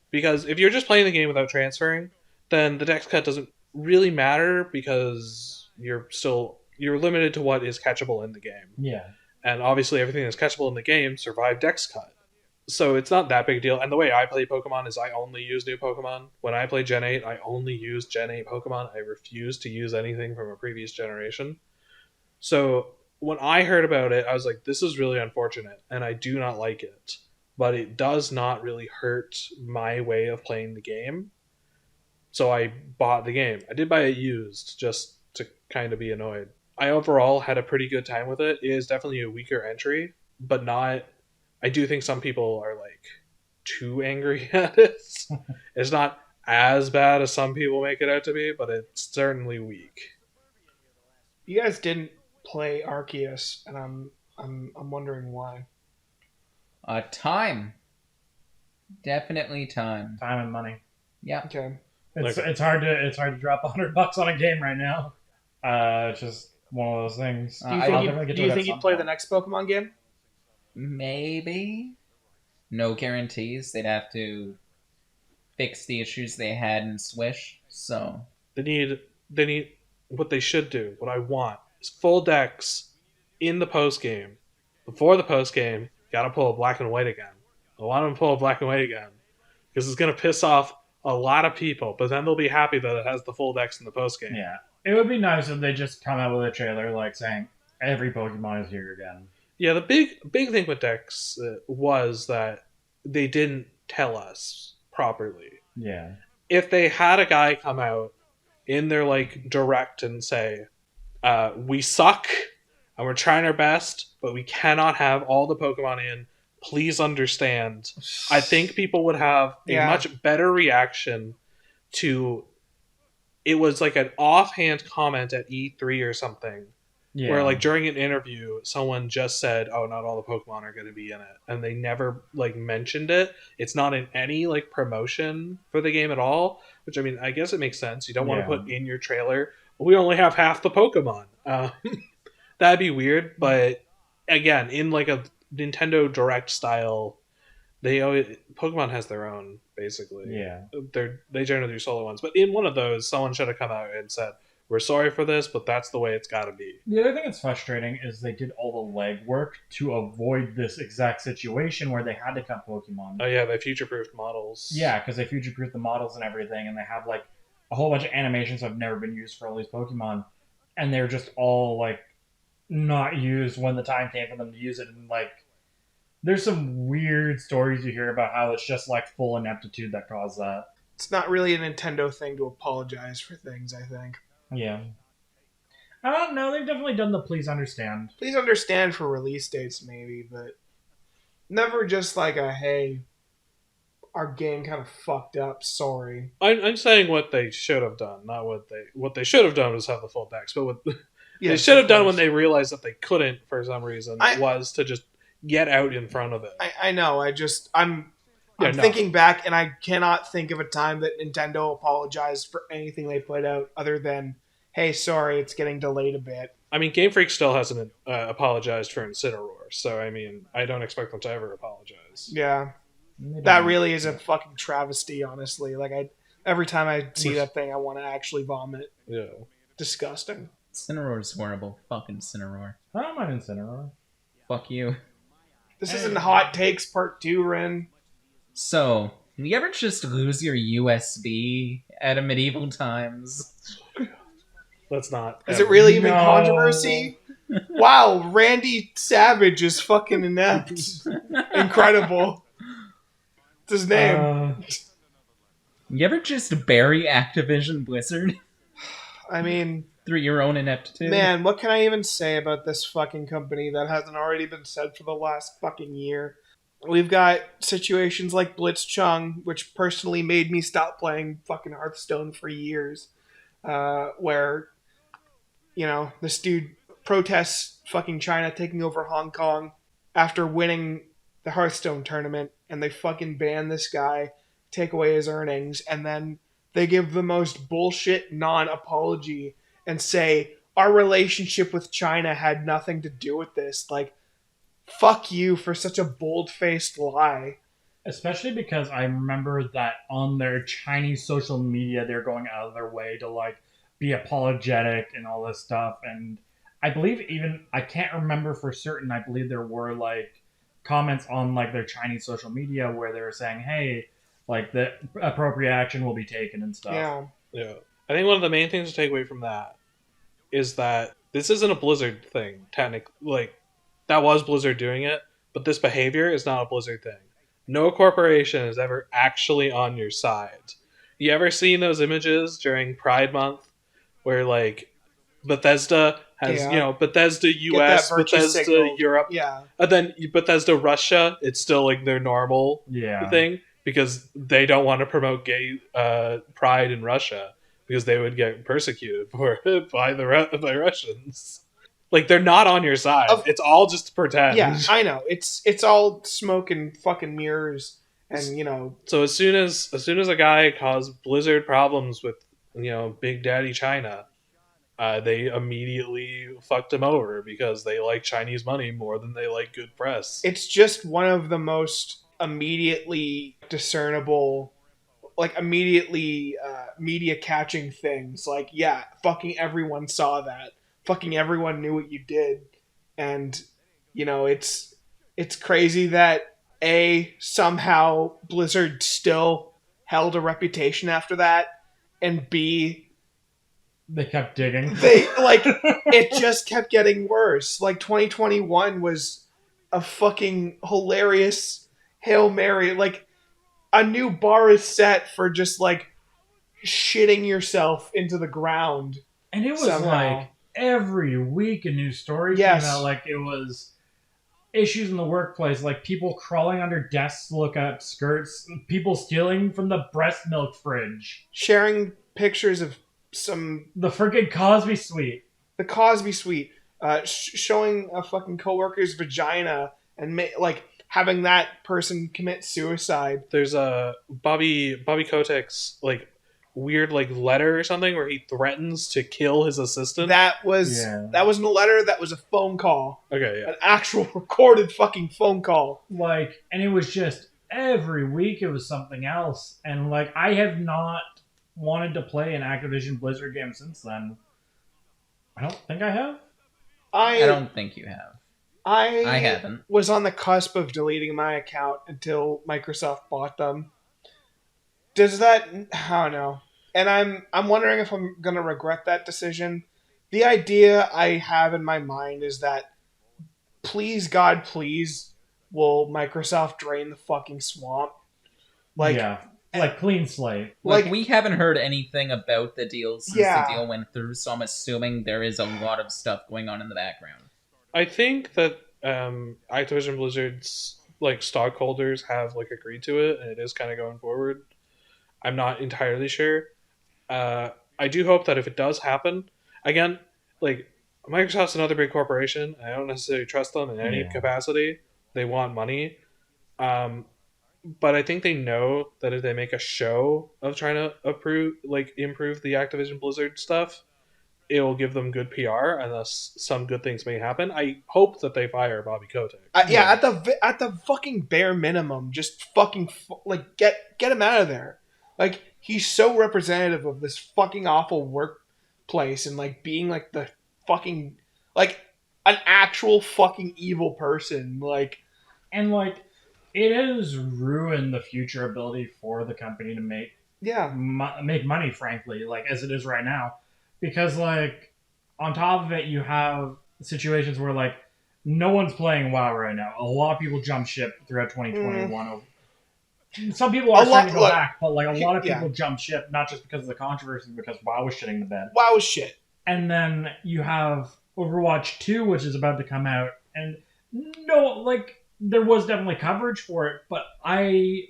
Because if you're just playing the game without transferring, then the Dex cut doesn't really matter because you're limited to what is catchable in the game. Yeah. And obviously everything that's catchable in the game survived Dex cut. So it's not that big a deal. And the way I play Pokemon is I only use new Pokemon. When I play Gen 8, I only use Gen 8 Pokemon. I refuse to use anything from a previous generation. So when I heard about it, I was like, this is really unfortunate, and I do not like it. But it does not really hurt my way of playing the game. So I bought the game. I did buy it used just to kind of be annoyed. I overall had a pretty good time with it. It is definitely a weaker entry, but not... I do think some people are like too angry at it. It's not as bad as some people make it out to be, but it's certainly weak. You guys didn't play Arceus, and I'm wondering why. Time. Definitely time. Time and money. Yeah. Okay. It's hard to drop $100 on a game right now. It's just one of those things. Do you think you'd play the next Pokemon game? Maybe. No guarantees. They'd have to fix the issues they had in Swish. So they need what they should do. What I want is full decks in the post game. Before the post game, gotta pull a black and white again. I want them to pull a black and white again because it's gonna piss off a lot of people. But then they'll be happy that it has the full decks in the post game. Yeah, it would be nice if they just come out with a trailer like saying every Pokemon is here again. Yeah, the big thing with Dex was that they didn't tell us properly. Yeah. If they had a guy come out in their like direct and say, "We suck and we're trying our best, but we cannot have all the Pokemon in. Please understand." I think people would have a much better reaction to. It was like an offhand comment at E3 or something. Yeah. Where, like, during an interview, someone just said, "Oh, not all the Pokemon are going to be in it," and they never like mentioned it. It's not in any like promotion for the game at all. Which, I mean, I guess it makes sense. You don't want to put in your trailer, "We only have half the Pokemon." That'd be weird. But again, in like a Nintendo Direct style, Pokemon has their own basically. Yeah, they generally do solo ones. But in one of those, someone should have come out and said, "We're sorry for this, but that's the way it's got to be." The other thing that's frustrating is they did all the legwork to avoid this exact situation where they had to cut Pokemon. Oh yeah, they future-proofed models. Yeah, because they future-proofed the models and everything, and they have like a whole bunch of animations that have never been used for all these Pokemon, and they're just all like not used when the time came for them to use it. And like, there's some weird stories you hear about how it's just like full ineptitude that caused that. It's not really a Nintendo thing to apologize for things, I think. Yeah. I don't know. They've definitely done the please understand. Please understand for release dates, maybe, but never just like a, hey, our game kind of fucked up, sorry. I'm saying what they should have done, not what they should have done was have the full decks, but what they should have done when they realized that they couldn't for some reason was to just get out in front of it. I know. I'm thinking back, and I cannot think of a time that Nintendo apologized for anything they put out other than, "Hey, sorry, it's getting delayed a bit." I mean, Game Freak still hasn't apologized for Incineroar, so I mean, I don't expect them to ever apologize. Yeah, that really is a fucking travesty, honestly. Like, every time I see that thing, I want to actually vomit. Yeah, disgusting. Incineroar is horrible. Fuck Incineroar. I don't mind Incineroar. Fuck you. This isn't Hot Takes Part 2, Ren. So, you ever just lose your USB at a medieval times? Let's not. Is it really even controversy? Wow, Randy Savage is fucking inept. Incredible. It's his name. You ever just bury Activision Blizzard? I mean, through your own ineptitude? Man, what can I even say about this fucking company that hasn't already been said for the last fucking year? We've got situations like Blitzchung, which personally made me stop playing fucking Hearthstone for years, where, this dude protests fucking China taking over Hong Kong after winning the Hearthstone tournament, and they fucking ban this guy, take away his earnings, and then they give the most bullshit non-apology and say our relationship with China had nothing to do with this. Like, fuck you for such a bold-faced lie. Especially because I remember that on their Chinese social media, they're going out of their way to like be apologetic and all this stuff. And I believe even I can't remember for certain. I believe there were like comments on like their Chinese social media where they were saying, "Hey, like the appropriate action will be taken and stuff." Yeah. Yeah. I think one of the main things to take away from that is that this isn't a Blizzard thing, technically. Like, that was Blizzard doing it, but this behavior is not a Blizzard thing. No corporation is ever actually on your side. You ever seen those images during Pride Month where, like, Bethesda has, Yeah. Bethesda Get US, that virtue Bethesda signal. Europe, Yeah. and then Bethesda Russia, it's still, like, their normal Yeah. thing because they don't want to promote gay pride in Russia because they would get persecuted for it by Russians. Like, they're not on your side. It's all just to pretend. Yeah, I know. It's all smoke and fucking mirrors, and So as soon as a guy caused Blizzard problems with Big Daddy China, they immediately fucked him over because they like Chinese money more than they like good press. it's just one of the most immediately discernible, like immediately media catching things. Like, yeah, fucking everyone saw that. Fucking everyone knew what you did, and it's crazy that somehow Blizzard still held a reputation after that, and B, They kept digging. they like it just kept getting worse. Like 2021 was a fucking hilarious Hail Mary. Like, a new bar is set for just like shitting yourself into the ground. And it was Somehow. like every week a new story Yes. came out. Like it was issues in the workplace, like people crawling under desks to look at skirts, people stealing from the breast milk fridge, Sharing pictures of the freaking Cosby suite. the Cosby suite, showing a fucking coworker's vagina and like having that person commit suicide. There's a Bobby Kotick's like weird like letter or something where he threatens to kill his assistant. That wasn't a letter. That was a phone call. Okay, yeah. An actual recorded fucking phone call. Like, and it was just every week it was something else. And like, I have not wanted to play an Activision Blizzard game since then. I don't think I have. I don't think you have. I haven't. Was on the cusp of deleting my account until Microsoft bought them. Does that? I don't know. And I'm wondering if I'm gonna regret that decision. The idea I have in my mind is that, please God, please, will Microsoft drain the fucking swamp? Like, yeah, like clean slate. Like, we haven't heard anything about the deal since Yeah. the deal went through, so I'm assuming there is a lot of stuff going on in the background. I think that Activision Blizzard's like stockholders have like agreed to it, and it is kind of going forward. I'm not entirely sure. I do hope that if it does happen, again, like Microsoft's another big corporation. I don't necessarily trust them in any capacity. They want money, but I think they know that if they make a show of trying to improve the Activision Blizzard stuff, it will give them good PR, and thus some good things may happen. I hope that they fire Bobby Kotick. at the fucking bare minimum, just fucking like get him out of there. Like, he's so representative of this fucking awful workplace and like being like the fucking like an actual fucking evil person. Like, and like it has ruined the future ability for the company to make make money, frankly, like as it is right now. Because, like, on top of it, you have situations where, like, no one's playing WoW right now. A lot of people jump ship throughout 2021. Some people are starting to go back, but, like, a lot of people jump ship, not just because of the controversy, because WoW was shitting the bed. WoW was shit. And then you have Overwatch 2, which is about to come out. And, no, like, there was definitely coverage for it, but I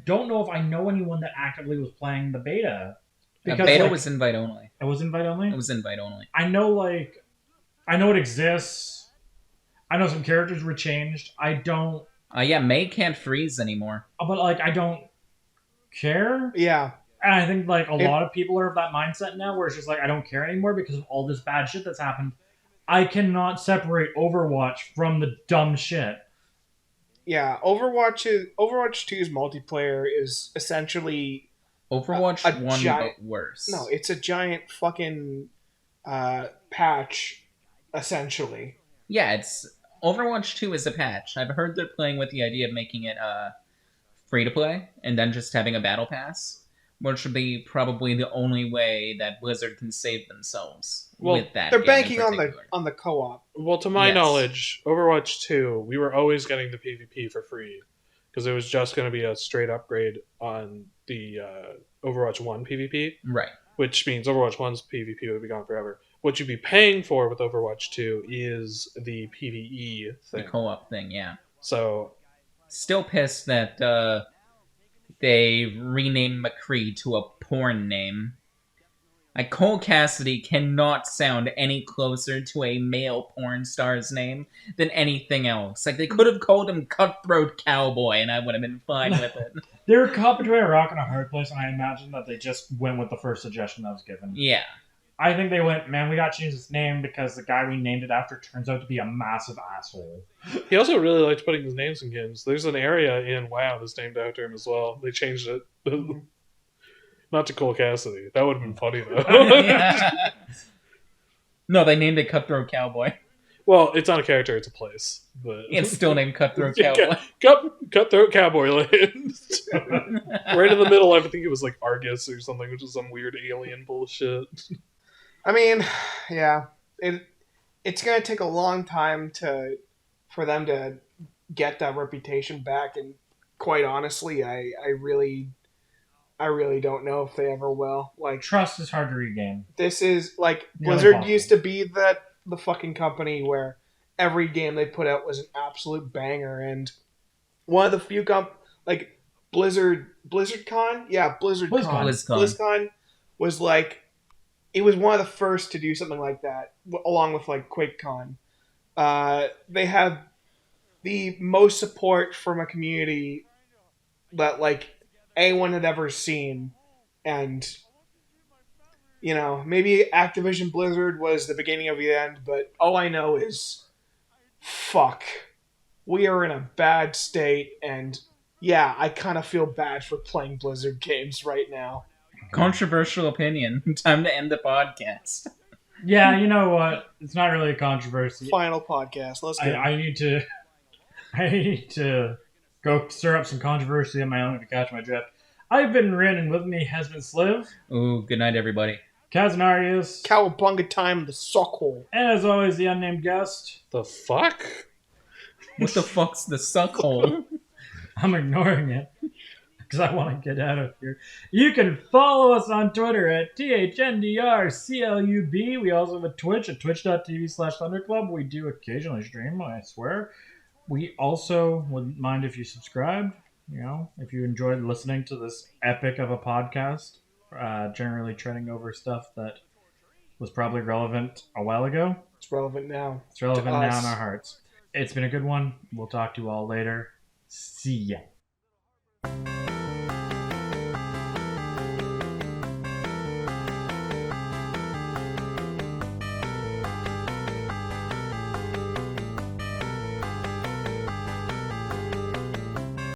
don't know if I know anyone that actively was playing the beta. Beta was invite only. It was invite only? It was invite only. I know it exists. I know some characters were changed. I don't... Yeah, May can't freeze anymore. But, I don't care. Yeah. And I think, a lot of people are of that mindset now, where it's just, I don't care anymore because of all this bad shit that's happened. I cannot separate Overwatch from the dumb shit. Yeah, Overwatch 2's multiplayer is essentially Overwatch 1, but worse. No, it's a giant fucking patch, essentially. Yeah, Overwatch 2 is a patch. I've heard they're playing with the idea of making it free to play and then just having a battle pass, which would be probably the only way that Blizzard can save themselves with that. They're banking on the co-op. Well, to my knowledge, Overwatch 2, we were always getting the PvP for free because it was just going to be a straight upgrade on the Overwatch 1 PvP. Right. Which means Overwatch 1's PvP would be gone forever. What you'd be paying for with Overwatch 2 is the PvE thing. The co-op thing, yeah. So... Still pissed that they renamed McCree to a porn name. Cole Cassidy cannot sound any closer to a male porn star's name than anything else. They could have called him Cutthroat Cowboy, and I would have been fine with it. They were caught between a rock and a hard place, and I imagine that they just went with the first suggestion that was given. Yeah. I think they went, man, we got to change this name because the guy we named it after turns out to be a massive asshole. He also really liked putting his names in games. There's an area in WoW that's named after him as well. They changed it. Not to Cole Cassidy. That would have been funny, though. No, they named it Cutthroat Cowboy. Well, it's not a character, it's a place. But it's still named Cutthroat Cowboy. Cutthroat Cowboy Land. Right in the middle, I think it was Argus or something, which is some weird alien bullshit. I mean, yeah, it's gonna take a long time for them to get that reputation back, and quite honestly, I really don't know if they ever will. Trust is hard to regain. This is Blizzard used to be the fucking company where every game they put out was an absolute banger, and one of the few BlizzardCon, yeah, BlizzardCon was it was one of the first to do something like that, along with QuakeCon. They have the most support from a community that anyone had ever seen, and maybe Activision Blizzard was the beginning of the end, but all I know is fuck, we are in a bad state, and yeah, I kind of feel bad for playing Blizzard games right now. Controversial opinion. Time to end the podcast. Yeah, you know what? It's not really a controversy. Final podcast. Let's go. I need to go stir up some controversy on my own to catch my drift. I've been Rin, and with me has been Sliv. Ooh, good night, everybody. Kazanarius. Cowabunga time, the suckhole. And as always, the unnamed guest. The fuck? What the fuck's the suckhole? I'm ignoring it because I want to get out of here. You can follow us on Twitter at THNDRCLUB. We also have a Twitch at twitch.tv/ThunderClub. We do occasionally stream, I swear. We also wouldn't mind if you subscribed. If you enjoyed listening to this epic of a podcast, generally treading over stuff that was probably relevant a while ago. It's relevant now. It's relevant now in our hearts. It's been a good one. We'll talk to you all later. See ya.